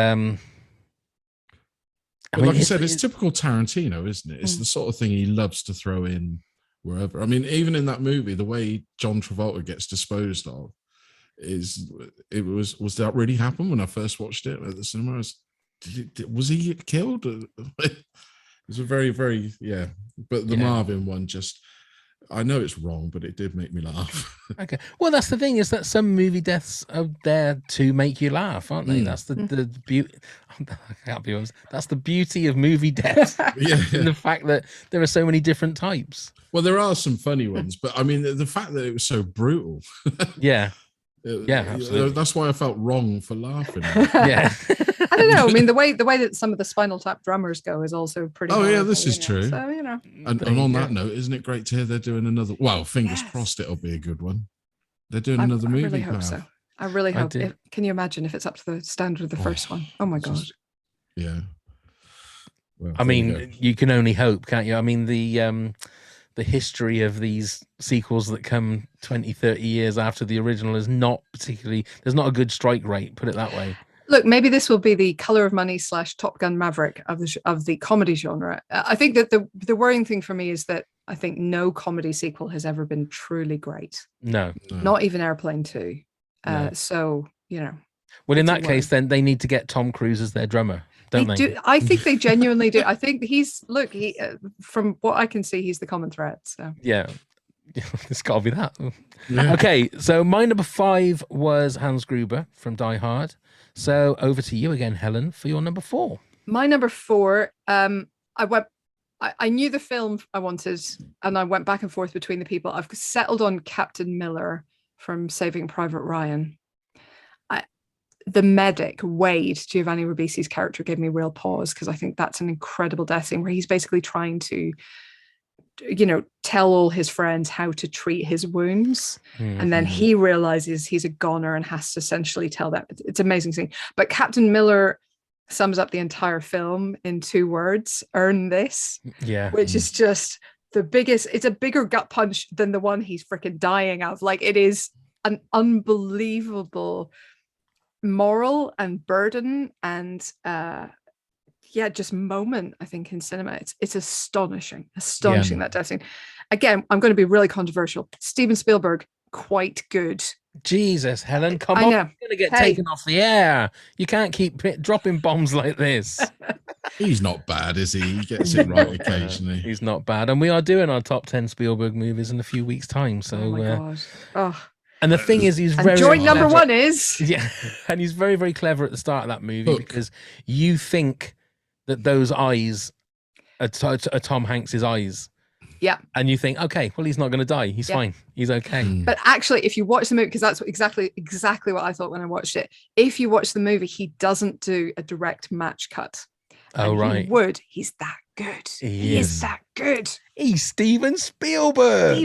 But like I said, it's typical Tarantino, isn't it? It's the sort of thing he loves to throw in wherever. I mean, even in that movie, the way John Travolta gets disposed of was that really happened when I first watched it at the cinema? Was he killed? It was a very, very, yeah. But the Marvin one I know it's wrong, but it did make me laugh. Okay. Well, that's the thing, is that some movie deaths are there to make you laugh, aren't they? That's the beauty. I can't be honest. That's the beauty of movie deaths. And the fact that there are so many different types. Well, there are some funny ones, but I mean, the fact that it was so brutal. Absolutely. That's why I felt wrong for laughing. Yeah. I don't know. I mean, the way that some of the Spinal Tap drummers go is also pretty. Oh yeah, this is true. So And on that note, isn't it great to hear they're doing another? Well, fingers crossed it'll be a good one. They're doing another movie. I really hope so. I really hope. Can you imagine if it's up to the standard of the first one? Oh my god. Yeah. Well, I mean, you can only hope, can't you? I mean, the history of these sequels that come 20, 30 years after the original is not particularly, there's not a good strike rate, put it that way. Look, maybe this will be the Color of Money / Top Gun Maverick of the comedy genre. I think that the worrying thing for me is that I think no comedy sequel has ever been truly great. No. Not even Airplane 2. So, Well, in that case, then they need to get Tom Cruise as their drummer, don't they? I think they genuinely do. I think he from what I can see, he's the common thread. So yeah. It's got to be that. Yeah. Okay, so my number 5 was Hans Gruber from Die Hard. So over to you again, Helen, for your number 4. My number 4, I knew the film I wanted, and I went back and forth between the people. I've settled on Captain Miller from Saving Private Ryan. The medic, Wade, Giovanni Ribisi's character, gave me real pause, because I think that's an incredible death scene where he's basically trying to, tell all his friends how to treat his wounds. Mm-hmm. And then he realizes he's a goner and has to essentially tell them. It's an amazing scene. But Captain Miller sums up the entire film in 2 words: earn this. Yeah. Which is just the biggest, it's a bigger gut punch than the one he's freaking dying of. Like, it is an unbelievable moral and burden and just moment, I think, in cinema. It's astonishing that death scene. Again, I'm going to be really controversial. Steven Spielberg, quite good. Jesus, Helen, come on, you're going to get taken off the air. You can't keep dropping bombs like this. He's not bad, is he? He gets it right occasionally. He's not bad. And we are doing our top 10 Spielberg movies in a few weeks' time. So, oh my God. And the thing is, he's very joint number 1 is and he's very, very clever at the start of that movie because you think that those eyes are Tom Hanks's eyes. Yeah. And you think, okay, well, he's not going to die. He's fine. He's okay. But actually, if you watch the movie, because that's exactly what I thought when I watched it. If you watch the movie, he doesn't do a direct match cut. Oh, right. He would. He's that good. He is that good. He's Steven Spielberg.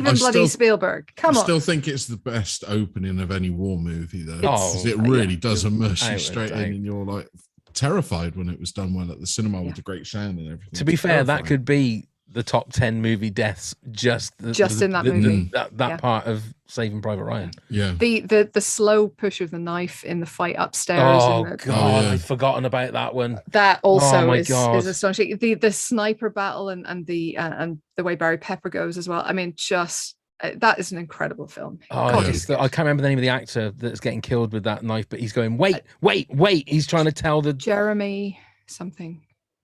Spielberg. Come on. I still think it's the best opening of any war movie, though. Because it really does immerse you straight in, and you're like terrified when it was done well at the cinema with the great sound and everything. To be fair, that could be the top 10 movie deaths just in that movie. That part of Saving Private Ryan. Yeah. The slow push of the knife in the fight upstairs. Oh God, I'd forgotten about that one. That also is astonishing. The sniper battle and the way Barry Pepper goes as well. I mean, just that is an incredible film. I can't remember the name of the actor that's getting killed with that knife, but he's going, wait. He's trying to tell Jeremy something.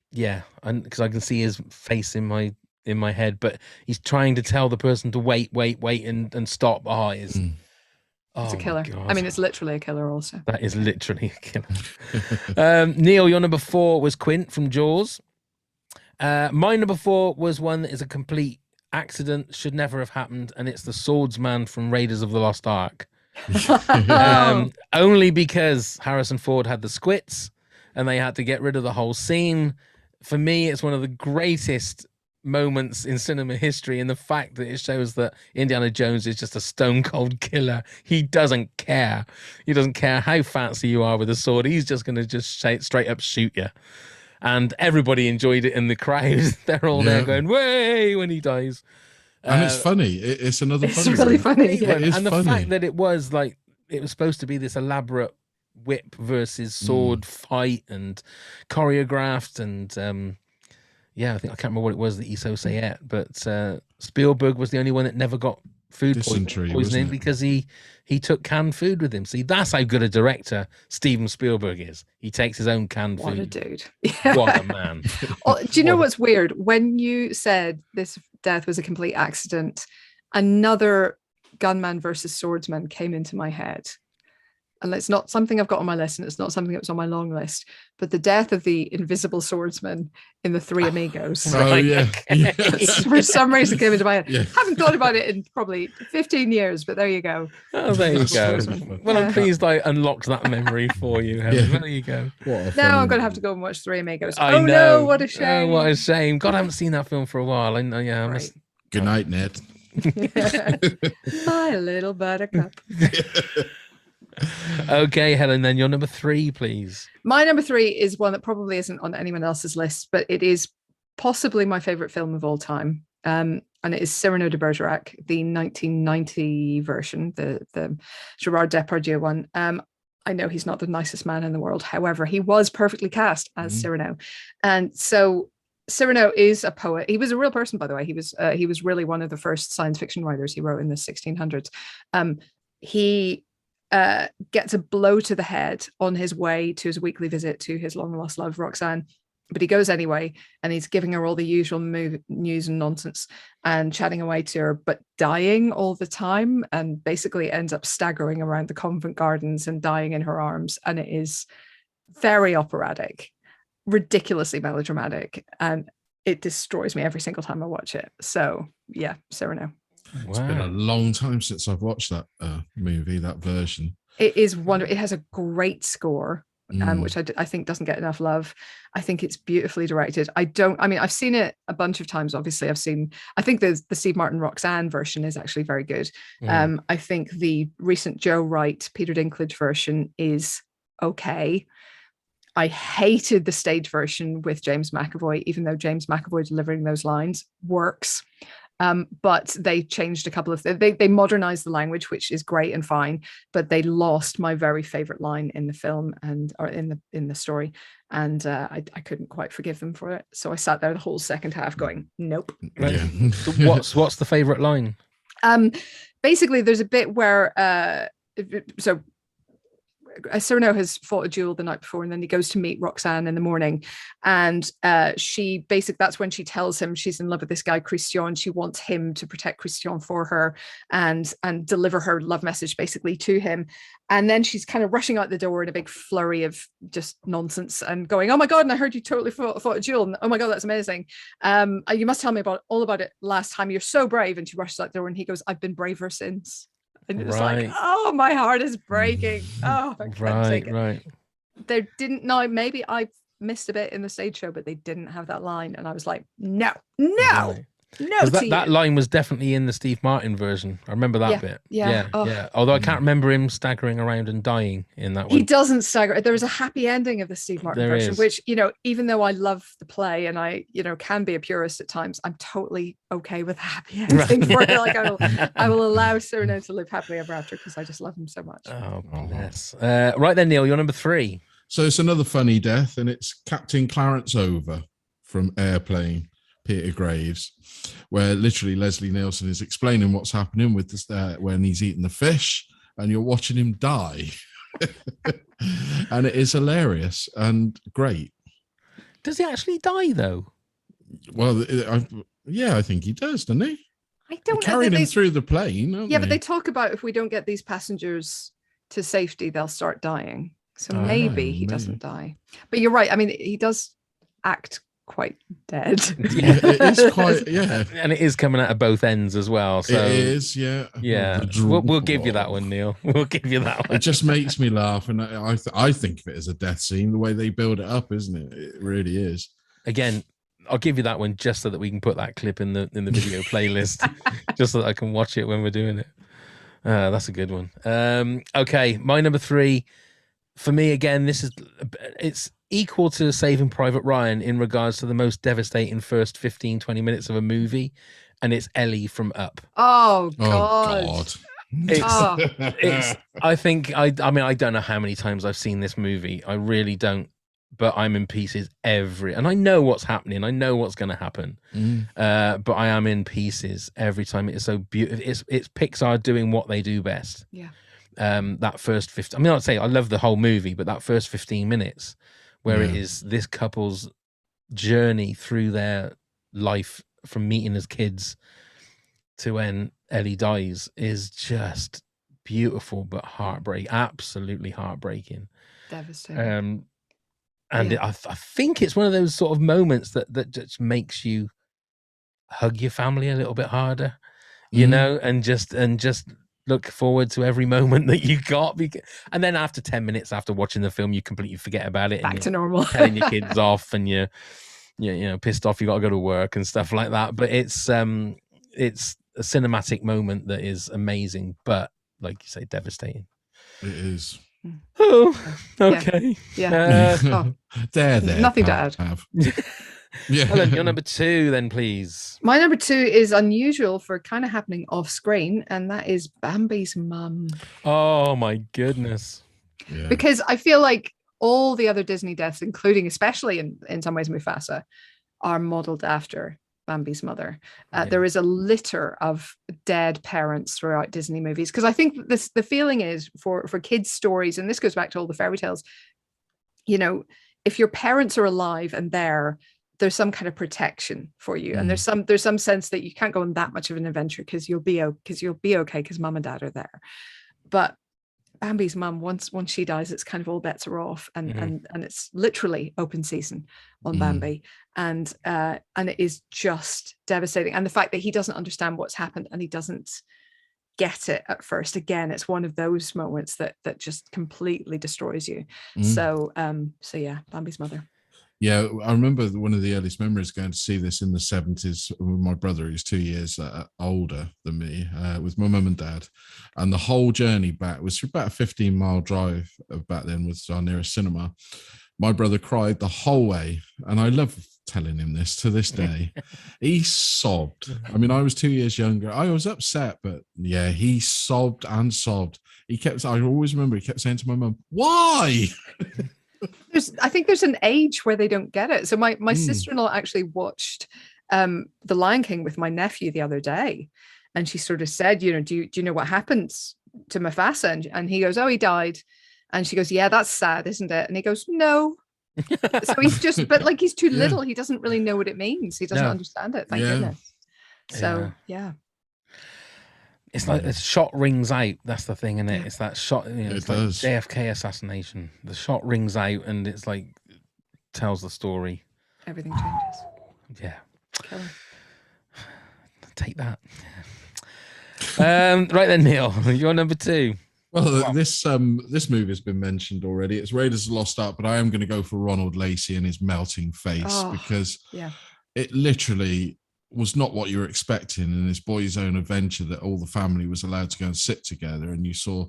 Yeah, and because I can see his face in my head, but he's trying to tell the person to wait and stop. It's a killer. I mean, it's literally a killer also. That is literally a killer. Neil, your number 4 was Quint from Jaws. My number 4 was one that is a complete accident, should never have happened, and it's the swordsman from Raiders of the Lost Ark. Only because Harrison Ford had the squits and they had to get rid of the whole scene. For me, it's one of the greatest moments in cinema history, in the fact that it shows that Indiana Jones is just a stone cold killer. He doesn't care. He doesn't care how fancy you are with a sword. He's just going to just straight up shoot you. And everybody enjoyed it in the crowd. They're all there going, way, when he dies. And it's funny. It's another funny. It's really funny. And the fact that it was supposed to be this elaborate whip versus sword fight and choreographed and yeah, I can't remember what it was that Iso Sayet, but Spielberg was the only one that never got food Dysentery, poisoning wasn't it? because he took canned food with him. See, that's how good a director Steven Spielberg is. He takes his own canned What food. a dude. What a man. Oh, do you know what's weird? When you said this death was a complete accident, another gunman versus swordsman came into my head. And it's not something I've got on my list, and it's not something that was on my long list, but the death of the invisible swordsman in The Three Amigos. Oh, yeah. Yes. For some reason came into my head. Yeah. Haven't thought about it in probably 15 years, but there you go. Oh, there you go. Swordsman. Well, I'm Yeah. pleased I unlocked that memory for you, Helen. Yeah. There you go. Now I'm going to have to go and watch Three Amigos. I Oh know. no, what a shame. Oh, what a shame. God, I haven't seen that film for a while. I know, yeah. I must... Good night, Ned. My little buttercup. Okay, Helen, then your number 3, please. My number 3 is one that probably isn't on anyone else's list, but it is possibly my favorite film of all time. And it is Cyrano de Bergerac, the 1990 version, the Gerard Depardieu one. I know he's not the nicest man in the world. However, he was perfectly cast as Cyrano. And so Cyrano is a poet. He was a real person, by the way. He was really one of the first science fiction writers. He wrote in the 1600s. He gets a blow to the head on his way to his weekly visit to his long lost love Roxanne, but he goes anyway, and he's giving her all the usual news and nonsense and chatting away to her, but dying all the time, and basically ends up staggering around the convent gardens and dying in her arms. And it is very operatic, ridiculously melodramatic, and it destroys me every single time I watch it. So yeah, Cyrano. It's been a long time since I've watched that movie, that version. It is wonderful. It has a great score, which I think doesn't get enough love. I think it's beautifully directed. I've seen it a bunch of times. Obviously, I think the Steve Martin Roxanne version is actually very good. I think the recent Joe Wright, Peter Dinklage version is okay. I hated the stage version with James McAvoy, even though James McAvoy delivering those lines works. But they changed a couple of they modernized the language, which is great and fine, but they lost my very favorite line in the film or in the story, and I couldn't quite forgive them for it. So I sat there the whole second half going, nope. Yeah. What's the favorite line? Basically, there's a bit where Cyrano has fought a duel the night before, and then he goes to meet Roxanne in the morning, and that's when she tells him she's in love with this guy Christian. She wants him to protect Christian for her and deliver her love message basically to him. And then she's kind of rushing out the door in a big flurry of just nonsense and going, oh my God, and I heard you totally fought a duel. And, oh my God, that's amazing. You must tell me all about it last time. You're so brave. And she rushes out the door, and he goes, I've been braver since. And it's like, oh, my heart is breaking. Oh, I can't take it. Right. They didn't know. Maybe I missed a bit in the stage show, but they didn't have that line. And I was like, no. That line was definitely in the Steve Martin version. I remember that bit. Yeah. Although I can't remember him staggering around and dying in that one. He doesn't stagger. There is a happy ending of the Steve Martin version, which, even though I love the play and I, can be a purist at times, I'm totally okay with a happy ending. Right. Like I will allow Cyrano to live happily ever after because I just love him so much. Oh, bless. Right then, Neil, you're number 3. So it's another funny death, and it's Captain Clarence Over from Airplane, Peter Graves, where literally Leslie Nielsen is explaining what's happening with this when he's eating the fish, and you're watching him die. And it is hilarious and great. Does he actually die though? Well, I think he does, doesn't he? I don't know. Carrying him through the plane. But they talk about if we don't get these passengers to safety, they'll start dying. So maybe he doesn't die. But you're right. I mean, he does act quite dead. Yeah, it is quite, and it is coming out of both ends as well. So it is, yeah. We'll give you that one, Neil. We'll give you that one. It just makes me laugh, and I think of it as a death scene. The way they build it up, isn't it? It really is. Again, I'll give you that one just so that we can put that clip in the video playlist, just so that I can watch it when we're doing it. That's a good one. Okay, my number 3. For me, again, it's equal to Saving Private Ryan in regards to the most devastating first 15-20 minutes of a movie, and it's Ellie from Up. Oh God. It's I think I mean I don't know how many times I've seen this movie. I really don't, but I'm in pieces and I know what's happening. I know what's going to happen. But I am in pieces every time. It is so beautiful. It's Pixar doing what they do best. Yeah. That first 15, I mean, I'd say I love the whole movie, but that first 15 minutes where it is this couple's journey through their life from meeting as kids to when Ellie dies is just beautiful, but absolutely heartbreaking. Devastating. I think it's one of those sort of moments that just makes you hug your family a little bit harder, you know, and just look forward to every moment that you got. And then after 10 minutes after watching the film, you completely forget about it. Back to normal. Telling your kids off and you're pissed off. You got to go to work and stuff like that. But it's a cinematic moment that is amazing, but like you say, devastating. It is. Oh, okay. Yeah. There. Nothing to add. Yeah. Helen, your number 2 then, please. My number 2 is unusual for kind of happening off screen, and that is Bambi's mum. Oh my goodness. Yeah. Because I feel like all the other Disney deaths, including especially in some ways Mufasa, are modeled after Bambi's mother. There is a litter of dead parents throughout Disney movies, because I think the feeling is for kids' stories, and this goes back to all the fairy tales, you know, if your parents are alive and there's some kind of protection for you, and there's some sense that you can't go on that much of an adventure because you'll be okay because mum and dad are there. But Bambi's mum, once she dies, it's kind of all bets are off, and it's literally open season on Bambi, and it is just devastating. And the fact that he doesn't understand what's happened and he doesn't get it at first, again, it's one of those moments that just completely destroys you. So yeah, Bambi's mother. Yeah, I remember one of the earliest memories going to see this in the 70s with my brother, who's 2 years older than me, with my mum and dad. And the whole journey back was about a 15-mile drive back then, was our nearest cinema. My brother cried the whole way. And I love telling him this to this day. He sobbed. I mean, I was 2 years younger. I was upset, but yeah, he sobbed and sobbed. I always remember he kept saying to my mum, "Why?" I think there's an age where they don't get it. So my sister-in-law actually watched The Lion King with my nephew the other day, and she sort of said, do you know what happens to Mufasa? And he goes, "Oh, he died." And she goes, "Yeah, that's sad, isn't it?" And he goes, "No." So he's just, but like he's too little. He doesn't really know what it means. He doesn't understand it. Thank goodness. So yeah. It's like the shot rings out. That's the thing, isn't it? It's that shot. It's like JFK assassination. The shot rings out, and it's like tells the story. Everything changes. Yeah. Killer. Take that. Right then, Neil, you're number 2. Well, this movie has been mentioned already. It's Raiders of the Lost Ark, but I am going to go for Ronald Lacey and his melting face, because it literally was not what you were expecting in this boy's own adventure, that all the family was allowed to go and sit together, and you saw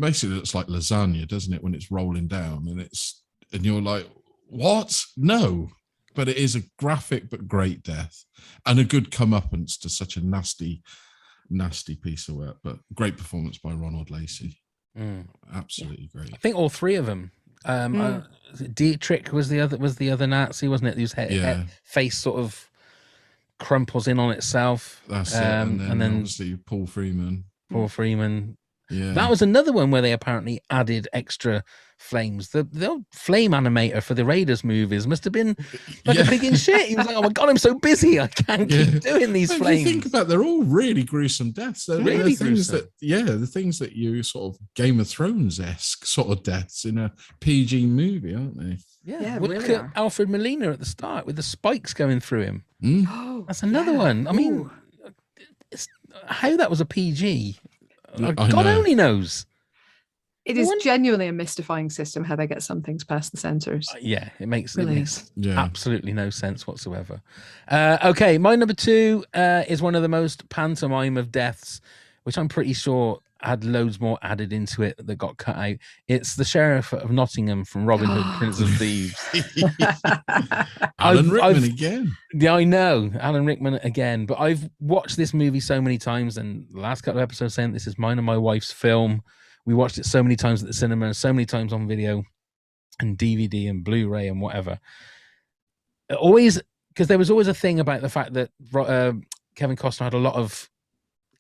basically it looks like lasagna, doesn't it, when it's rolling down, and you're like, what? No. But it is a graphic but great death, and a good comeuppance to such a nasty piece of work. But great performance by Ronald Lacey. Absolutely great. I think all 3 of them. Dietrich was the other Nazi, wasn't it? Whose face sort of crumples in on itself. That's it. And then obviously Paul Freeman. Yeah, that was another one where they apparently added extra flames. The flame animator for the Raiders movies must have been like a pig in shit. He was like, "Oh my god, I'm so busy, I can't keep doing these flames." You think about, they're all really gruesome deaths. They're really things gruesome. the things that you sort of Game of Thrones-esque sort of deaths in a PG movie, aren't they? Yeah, really look at Alfred Molina at the start with the spikes going through him. That's another one. I mean, how that was a PG, God only knows. It is genuinely a mystifying system how they get some things past the censors. It makes absolutely no sense whatsoever. Okay, my number 2 is one of the most pantomime of deaths, which I'm pretty sure had loads more added into it that got cut out. It's the Sheriff of Nottingham from Robin Hood, Prince of Thieves. Alan Rickman again. Yeah, I know, Alan Rickman again. But I've watched this movie so many times, and the last couple of episodes saying this is mine and my wife's film. We watched it so many times at the cinema, and so many times on video and DVD and Blu-ray and whatever. Always, because there was always a thing about the fact that Kevin Costner had a lot of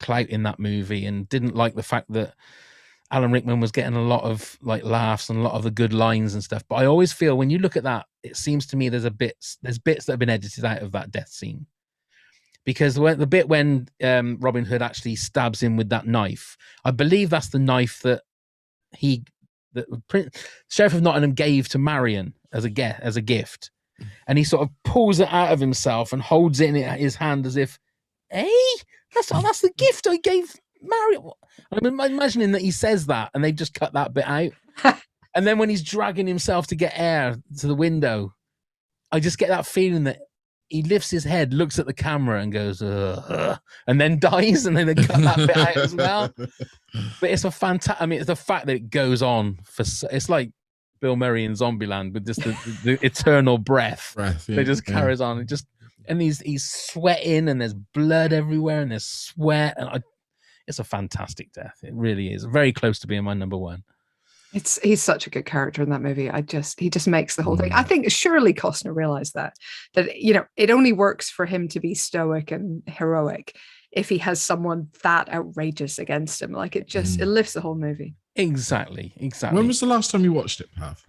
clout in that movie, and didn't like the fact that Alan Rickman was getting a lot of like laughs and a lot of the good lines and stuff. But I always feel when you look at that, it seems to me there's bits that have been edited out of that death scene, because the bit when Robin Hood actually stabs him with that knife, I believe that's the knife that Sheriff of Nottingham gave to Marion as a gift, and he sort of pulls it out of himself and holds it in his hand as if, that's the gift I gave Marion. I'm imagining that he says that, and they've just cut that bit out. And then when he's dragging himself to get air to the window, I just get that feeling that he lifts his head, looks at the camera, and goes, and then dies, and then they cut that bit out as well. But it's a fantastic. I mean, it's the fact that it goes on for. It's like Bill Murray in Zombieland with just the eternal breath. It just carries on. And he's sweating, and there's blood everywhere, and there's sweat, and it's a fantastic death. It really is. Very close to being my number one. He's such a good character in that movie. He just makes the whole thing. I think surely Costner realized that it only works for him to be stoic and heroic if he has someone that outrageous against him. Like it lifts the whole movie. Exactly. When was the last time you watched it, Pav?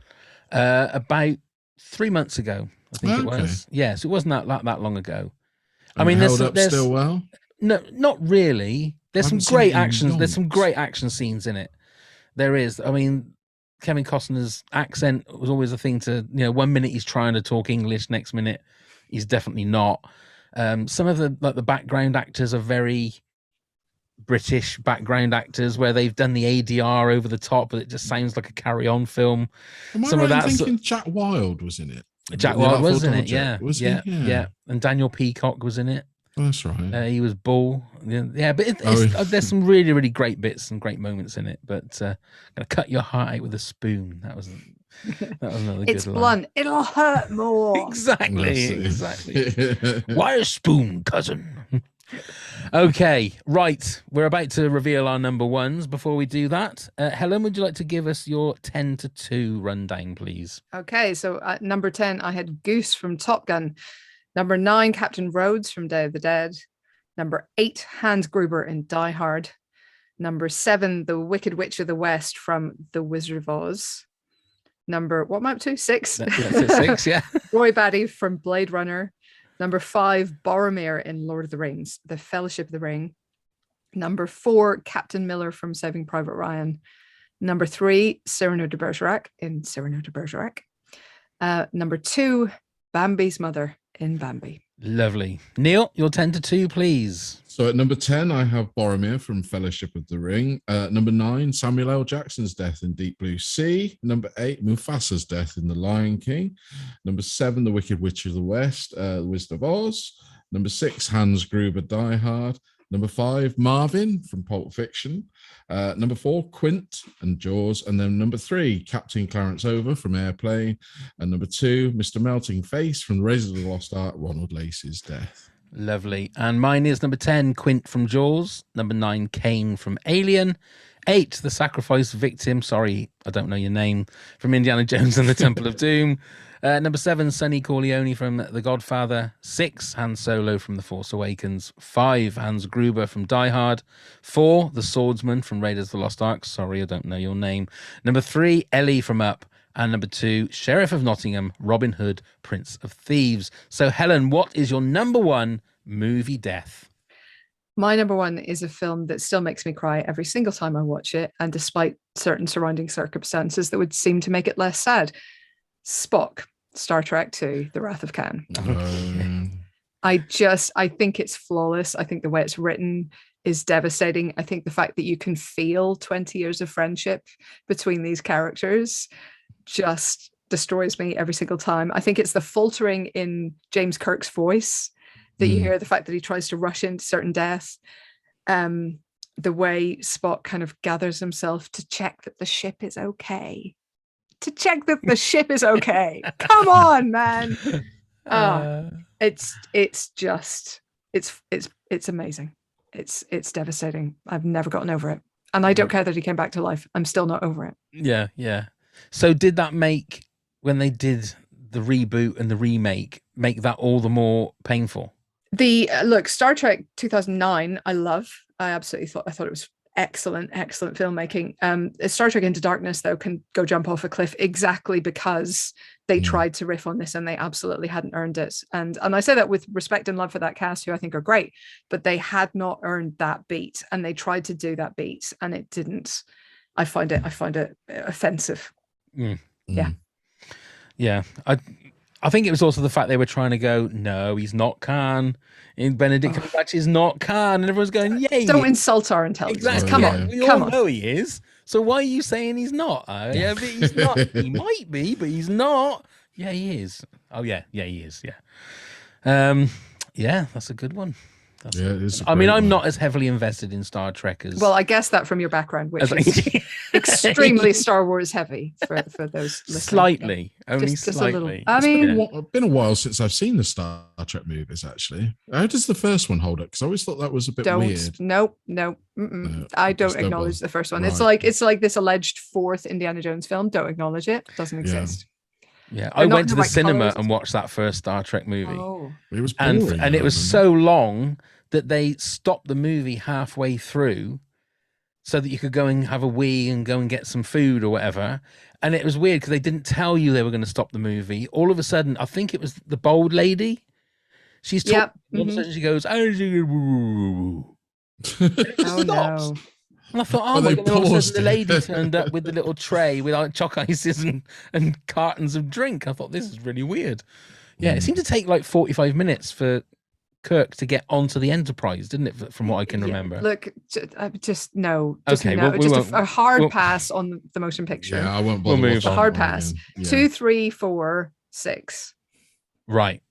About 3 months ago, I think it was. Yes, it wasn't that long ago. I mean, held up still well. No, not really. There's some great actions. There's some great action scenes in it. There is. I mean, Kevin Costner's accent was always a thing to, 1 minute he's trying to talk English, next minute he's definitely not. Some of the background actors are very British background actors, where they've done the ADR over the top, but it just sounds like a Carry-On film. Am I right in thinking Jack Wilde was in it? Jack Wilde was in it, Was he? Yeah. And Daniel Peacock was in it. That's right. He was Bull. Yeah, but there's some really, really great bits and great moments in it. But I'm gonna cut your heart out with a spoon. That was another good It's blunt. line. It'll hurt more. Exactly. Why a spoon, cousin? Okay, right. We're about to reveal our number ones. Before we do that, Helen, would you like to give us your 10-2 rundown, please? Okay, so at number 10, I had Goose from Top Gun. Number 9, Captain Rhodes from Day of the Dead. Number 8, Hans Gruber in Die Hard. Number 7, The Wicked Witch of the West from The Wizard of Oz. What am I up to? 6? That's it, 6, yeah. Roy Batty from Blade Runner. Number 5, Boromir in Lord of the Rings, The Fellowship of the Ring. Number 4, Captain Miller from Saving Private Ryan. Number 3, Cyrano de Bergerac in Cyrano de Bergerac. Number 2, Bambi's mother in Bambi. Lovely. Neil, your 10-2, please. So at number 10, I have Boromir from Fellowship of the Ring. Number 9, Samuel L. Jackson's death in Deep Blue Sea. Number 8, Mufasa's death in The Lion King. Number 7, The Wicked Witch of the West, The Wizard of Oz. Number 6, Hans Gruber, Die Hard. Number 5, Marvin from Pulp Fiction. Number 4, Quint and Jaws. And then number 3, Captain Clarence Over from Airplane. And number 2, Mr. Melting Face from Raiders of the Lost Ark, Ronald Lacey's death. Lovely. And mine is number 10, Quint from Jaws. Number 9, Kane from Alien. 8, The Sacrifice Victim. Sorry, I don't know your name. From Indiana Jones and the Temple of Doom. Number 7, Sonny Corleone from The Godfather. 6, Han Solo from The Force Awakens. 5, Hans Gruber from Die Hard. 4, The Swordsman from Raiders of the Lost Ark. Sorry, I don't know your name. Number 3, Ellie from Up. And number 2, Sheriff of Nottingham, Robin Hood, Prince of Thieves. So, Helen, what is your number one movie death? My number one is a film that still makes me cry every single time I watch it, and despite certain surrounding circumstances that would seem to make it less sad. Spock, Star Trek II, The Wrath of Khan. I think it's flawless. I think the way it's written is devastating. I think the fact that you can feel 20 years of friendship between these characters just destroys me every single time. I think it's the faltering in James Kirk's voice that you hear, the fact that he tries to rush into certain death. the way Spot kind of gathers himself to check that the ship is okay. To check that the ship is okay. Come on, man. It's amazing. It's devastating. I've never gotten over it. And I don't care that he came back to life. I'm still not over it. Yeah. So did that make, when they did the reboot and the remake, make that all the more painful? Look, Star Trek 2009, I love. I thought it was excellent filmmaking. Star Trek Into Darkness, though, can go jump off a cliff exactly because they tried to riff on this and they absolutely hadn't earned it. And I say that with respect and love for that cast, who I think are great, but they had not earned that beat, and they tried to do that beat and it didn't. I find it offensive. Yeah. I think it was also the fact they were trying to go, no, he's not Khan. Benedict Cumberbatch is not Khan, and everyone's going, yay. Don't insult our intelligence. Exactly. Come on. We all know he is. So why are you saying he's not? Yeah, but he's not. He might be, but he's not. Yeah, he is. Oh yeah, he is. Yeah. Yeah, that's a good one. It is. I mean, I'm not as heavily invested in Star Trek as. Well, I guess that from your background, which is extremely Star Wars heavy for those listening. Slightly, only just slightly. A little. I mean, it's been a while since I've seen the Star Trek movies. Actually, how does the first one hold up? Because I always thought that was a bit weird. No. I don't acknowledge the first one. Right. It's like this alleged fourth Indiana Jones film. Don't acknowledge it. Doesn't exist. Yeah, I went to the cinema and watched that first Star Trek movie. Oh. It was boring, and it was so long that they stopped the movie halfway through so that you could go and have a wee and go and get some food or whatever. And it was weird because they didn't tell you they were going to stop the movie. All of a sudden, I think it was the bald lady. She's talking. All of a sudden she goes, oh no. And I thought, oh my God, all of a sudden the lady turned up with the little tray with like chalk ices and cartons of drink. I thought, this is really weird. Yeah, it seemed to take like 45 minutes for Kirk to get onto the Enterprise, didn't it? From what I can remember. Look, just no. Okay, no. A hard pass on the motion picture. Yeah, I won't bother. We'll move on. A hard pass. Yeah. 2, 3, 4, 6. Right.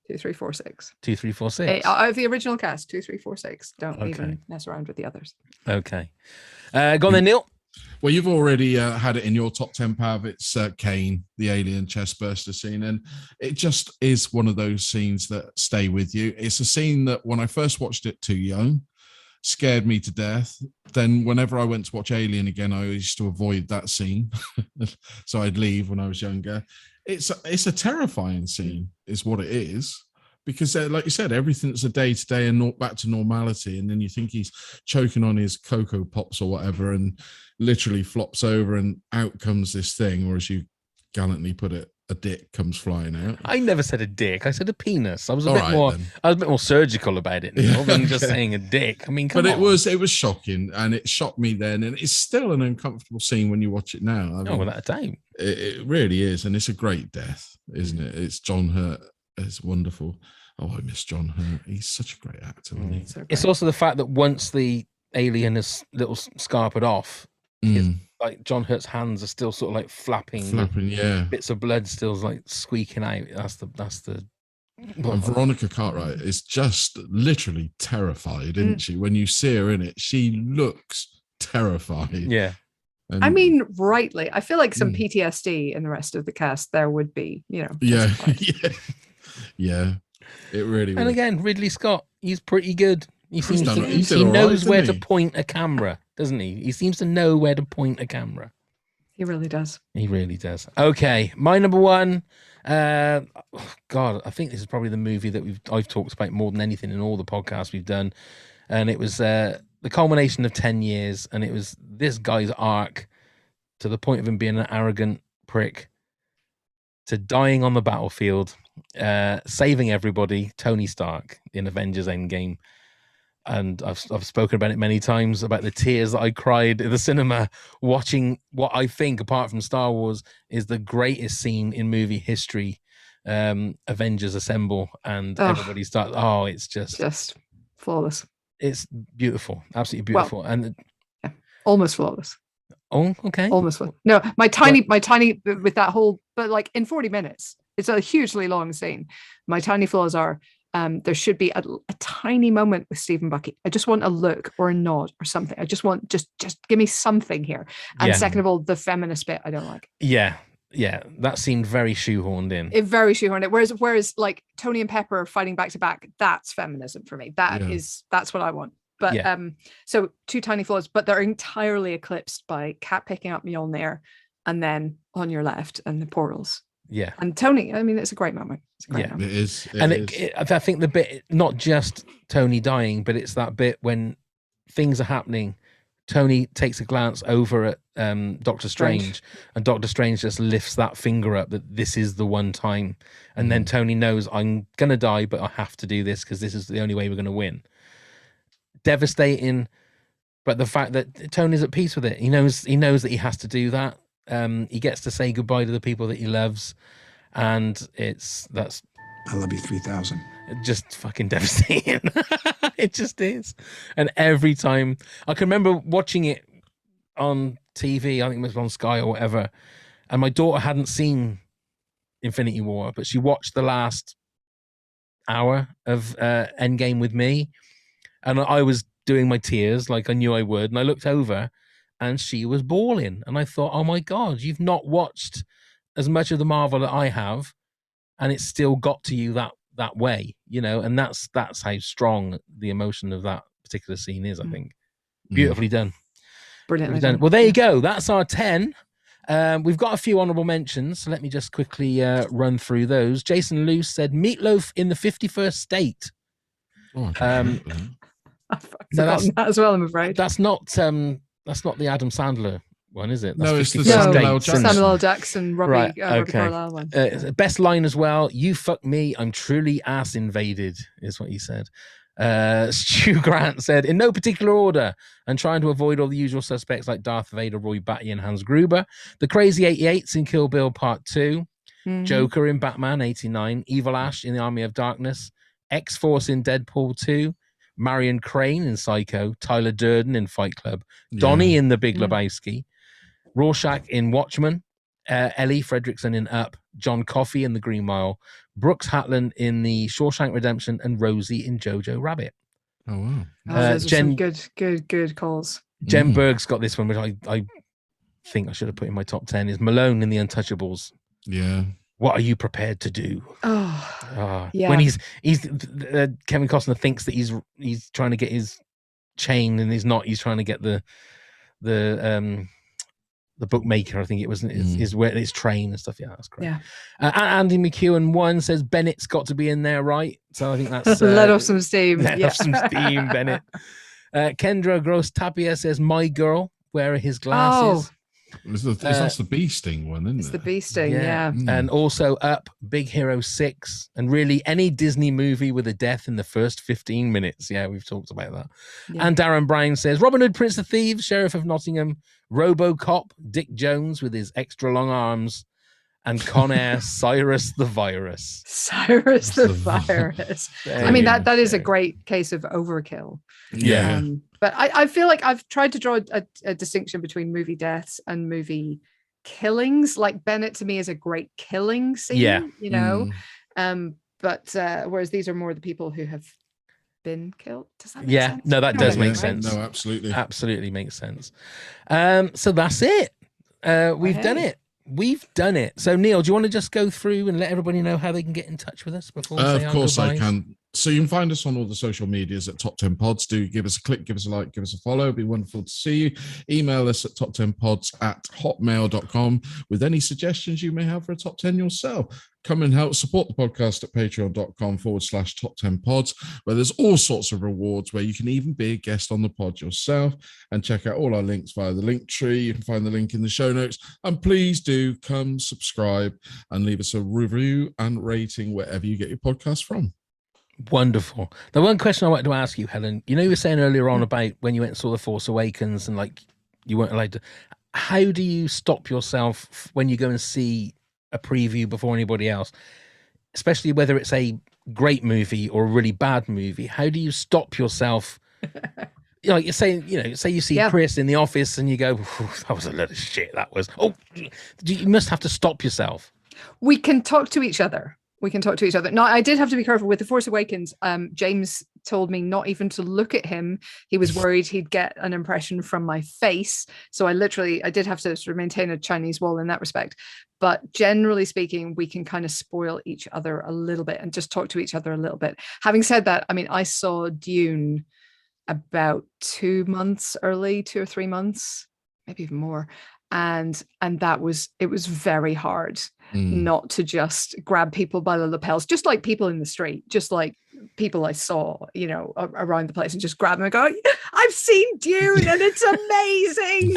2, 3, 4, 6. 2, 3, 4, 6. The original cast, 2, 3, 4, 6. Don't even mess around with the others. Okay. Go on then, Neil. Well, you've already had it in your top 10, Pav. It's Kane, the alien chestburster scene. And it just is one of those scenes that stay with you. It's a scene that when I first watched it too young, scared me to death. Then whenever I went to watch Alien again, I used to avoid that scene. So I'd leave when I was younger. It's a terrifying scene is what it is. Because like you said, everything's a day-to-day and back to normality. And then you think he's choking on his Cocoa Pops or whatever and literally flops over and out comes this thing, or as you gallantly put it, a dick comes flying out. I never said a dick. I said a penis. I was a bit more surgical about it than just saying a dick. I mean, come on. It was shocking, and it shocked me then, and it's still an uncomfortable scene when you watch it now. I mean, without a doubt. It really is, and it's a great death, isn't it? It's John Hurt. It's wonderful. Oh, I miss John Hurt. He's such a great actor. It's also the fact that once the alien is little scarpered off, like John Hurt's hands are still sort of like flapping, bits of blood still like squeaking out. That's the. And Veronica Cartwright is just literally terrified, isn't she? When you see her in it, she looks terrified. Yeah. And, I mean, rightly. I feel like some PTSD in the rest of the cast there would be, Yeah. It really and would. Again, Ridley Scott, he's pretty good. He knows where to point a camera, doesn't he? He seems to know where to point a camera. He really does. He really does. Okay, my number one. God, I think this is probably the movie that I've talked about more than anything in all the podcasts we've done, and it was the culmination of 10 years, and it was this guy's arc to the point of him being an arrogant prick to dying on the battlefield, saving everybody, Tony Stark in Avengers Endgame. And I've spoken about it many times, about the tears that I cried in the cinema watching what I think, apart from Star Wars, is the greatest scene in movie history. Avengers assemble and everybody starts. Oh, it's just flawless. It's beautiful, absolutely beautiful, and almost flawless. Oh, okay. Almost flawless. No, my tiny with that whole, but like in 40 minutes, it's a hugely long scene. My tiny flaws are There should be a tiny moment with Stephen Bucky. I just want a look or a nod or something. I just want just give me something here. And second of all, the feminist bit I don't like. Yeah, that seemed very shoehorned in. It very shoehorned it. Whereas like Tony and Pepper fighting back to back, that's feminism for me. That's what I want. But so two tiny flaws, but they're entirely eclipsed by Cat picking up Mjolnir and then On Your Left and the portals. Yeah. And Tony, I mean, it's a great moment. It's a great moment. It is. I think the bit, not just Tony dying, but it's that bit when things are happening. Tony takes a glance over at Doctor Strange, and Doctor Strange just lifts that finger up that this is the one time. And then Tony knows, I'm going to die, but I have to do this because this is the only way we're going to win. Devastating, but the fact that Tony's at peace with it. He knows that he has to do that. He gets to say goodbye to the people that he loves, and that's I love you 3000. just fucking devastating. It just is. And every time I can remember watching it on TV, I think it was on Sky or whatever, and my daughter hadn't seen Infinity War, but she watched the last hour of Endgame with me, and I was doing my tears like I knew I would, and I looked over and she was bawling, and I thought, oh my God, you've not watched as much of the Marvel that I have, and it's still got to you that way, and that's how strong the emotion of that particular scene is, I think. Beautifully done. Brilliantly done. Well, there you go. That's our 10. We've got a few honorable mentions, so let me just quickly run through those. Jason Luce said Meatloaf in the 51st State. Oh, I've forgotten that as well, I'm afraid. That's not the Adam Sandler one, is it? That's no, it's the 51st State. Samuel L. Jackson, Robbie Carlyle one. Best line as well. You fuck me, I'm truly ass invaded, is what he said. Stu Grant said, in no particular order, and trying to avoid all the usual suspects like Darth Vader, Roy Batty, and Hans Gruber. The Crazy 88s in Kill Bill Part 2. Joker in Batman 89. Evil Ash in the Army of Darkness. X-Force in Deadpool 2. Marion Crane in Psycho. Tyler Durden in Fight Club. Donnie in The Big Lebowski. Rorschach in Watchmen. Ellie Fredrickson in Up. John Coffey in The Green Mile. Brooks Hatland in The Shawshank Redemption, and Rosie in Jojo Rabbit. Oh, wow. Those are some good calls. Jen Berg's got this one, which I think I should have put in my top 10, is Malone in The Untouchables. Yeah. What are you prepared to do? Yeah. When he's Kevin Costner thinks that he's trying to get his chain, and he's not. He's trying to get the bookmaker, I think it was, his train and stuff. Yeah, that's great. Yeah. Andy McEwen 1 says Bennett's got to be in there, right? So I think that's let off some steam. Let off some steam, Bennett. Kendra Gross Tapia says My Girl. Where are his glasses? That's the bee sting one, isn't it? It's the bee sting, yeah. And also Up, Big Hero 6, and really any Disney movie with a death in the first 15 minutes. Yeah, we've talked about that. Yeah. And Darren Brown says Robin Hood, Prince of Thieves, Sheriff of Nottingham, RoboCop, Dick Jones with his extra long arms, and Con Air, Cyrus the Virus. Cyrus the Virus. I mean, that is a great case of overkill. Yeah. But I feel like I've tried to draw a distinction between movie deaths and movie killings. Like Bennett to me is a great killing scene, But whereas these are more the people who have been killed. Does that make sense? No, that does make sense. No, absolutely makes sense. So that's it. We've done it. We've done it. So Neil, do you want to just go through and let everybody know how they can get in touch with us before we say of course I can. So you can find us on all the social medias at Top 10 Pods. Do give us a click, give us a like, give us a follow. It'd be wonderful to see you. Email us at toptenpods@hotmail.com with any suggestions you may have for a top 10 yourself. Come and help support the podcast at patreon.com/top10pods, where there's all sorts of rewards where you can even be a guest on the pod yourself, and check out all our links via the Linktree. You can find the link in the show notes, and please do come subscribe and leave us a review and rating wherever you get your podcast from. Wonderful. The one question I wanted to ask you, Helen, you were saying earlier on about when you went and saw The Force Awakens and like you weren't allowed to, how do you stop yourself when you go and see a preview before anybody else, especially whether it's a great movie or a really bad movie? How do you stop yourself? Like you're saying, say you see Chris in the office and you go, that was a lot of shit. That was, you must have to stop yourself. We can talk to each other. We can talk to each other. No, I did have to be careful with The Force Awakens. James told me not even to look at him. He was worried he'd get an impression from my face. So I did have to sort of maintain a Chinese wall in that respect. But generally speaking, we can kind of spoil each other a little bit and just talk to each other a little bit. Having said that, I mean, I saw Dune about 2 months early, 2 or 3 months, maybe even more. And it was very hard not to just grab people by the lapels, just like people in the street, just like people I saw, around the place, and just grab them and go, I've seen Dune and it's amazing.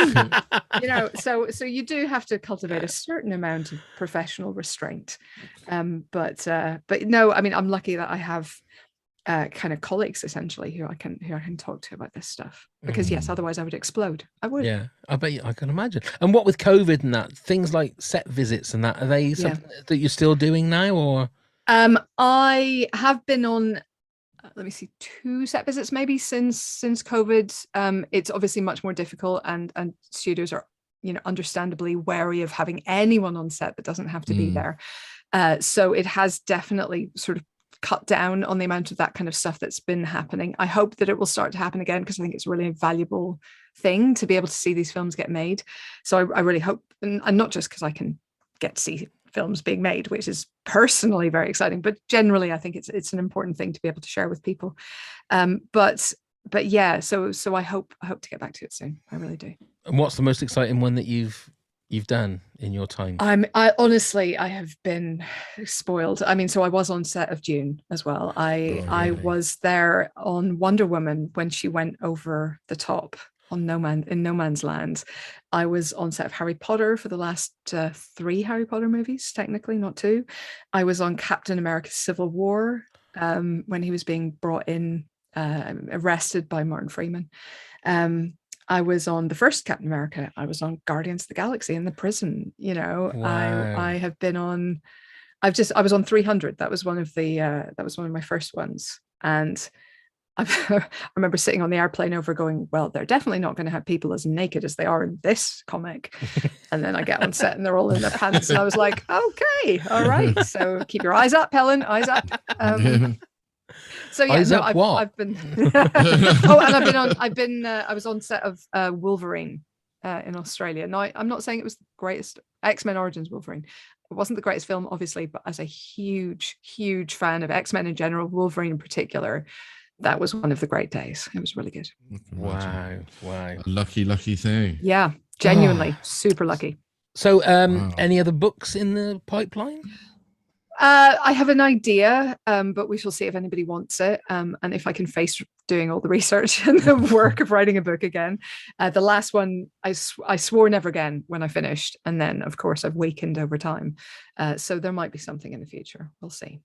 So you do have to cultivate a certain amount of professional restraint. But no, I mean, I'm lucky that I have kind of colleagues essentially who I can talk to about this stuff, because yes, otherwise I would explode. I would. Yeah, I bet I can imagine. And what with COVID and that, things like set visits and that, are they something that you're still doing now, or? I have been on, let me see, 2 set visits maybe since COVID. It's obviously much more difficult, and studios are, understandably wary of having anyone on set that doesn't have to be there. So it has definitely sort of cut down on the amount of that kind of stuff that's been happening. I hope that it will start to happen again, because I think it's really a valuable thing to be able to see these films get made. So I really hope, and not just because I can get to see films being made, which is personally very exciting, but generally I think it's an important thing to be able to share with people. But yeah, so I hope to get back to it soon. I really do. And what's the most exciting one that you've done in your time? I honestly, I have been spoiled. I mean, so I was on set of Dune as well. I was there on Wonder Woman when she went over the top in No Man's Land. I was on set of Harry Potter for the last 3 Harry Potter movies, technically, not 2. I was on Captain America: Civil War when he was being brought in, arrested by Martin Freeman. I was on the first Captain America. I was on Guardians of the Galaxy in the prison. Wow. I have been on. I was on 300. That was one of my first ones. And I remember sitting on the airplane over going, well, they're definitely not going to have people as naked as they are in this comic. And then I get on set and they're all in their pants. And I was like, okay, all right. So keep your eyes up, Helen, eyes up. So yeah, Eyes no, up, what? I've been. Oh, and I was on set of Wolverine in Australia. Now, I'm not saying it was the greatest. X-Men Origins Wolverine. It wasn't the greatest film, obviously, but as a huge fan of X-Men in general, Wolverine in particular, that was one of the great days. It was really good. Wow. A lucky thing. Yeah, genuinely super lucky. So, any other books in the pipeline? I have an idea, but we shall see if anybody wants it, and if I can face doing all the research and the work of writing a book again. The last one, I swore never again when I finished, and then of course I've weakened over time. So there might be something in the future. We'll see.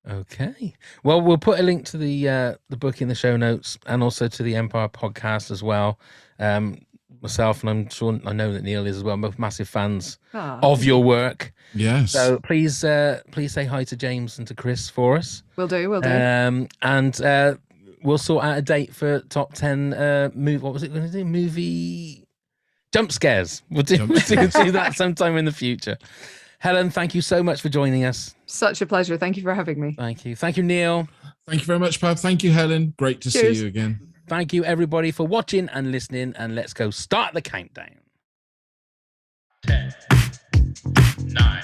Okay. Well, we'll put a link to the book in the show notes, and also to the Empire podcast as well. Myself, and I'm sure I know that Neil is as well, both massive fans of your work. Yes. So please say hi to James and to Chris for us. Will do. And we'll sort out a date for top 10 movie. What was it going to do? Movie jump scares. We'll do that sometime in the future. Helen, thank you so much for joining us. Such a pleasure. Thank you for having me. Thank you, Neil. Thank you very much, Pav. Thank you, Helen. Great to see you again. Thank you, everybody, for watching and listening. And let's go start the countdown. 10, 9.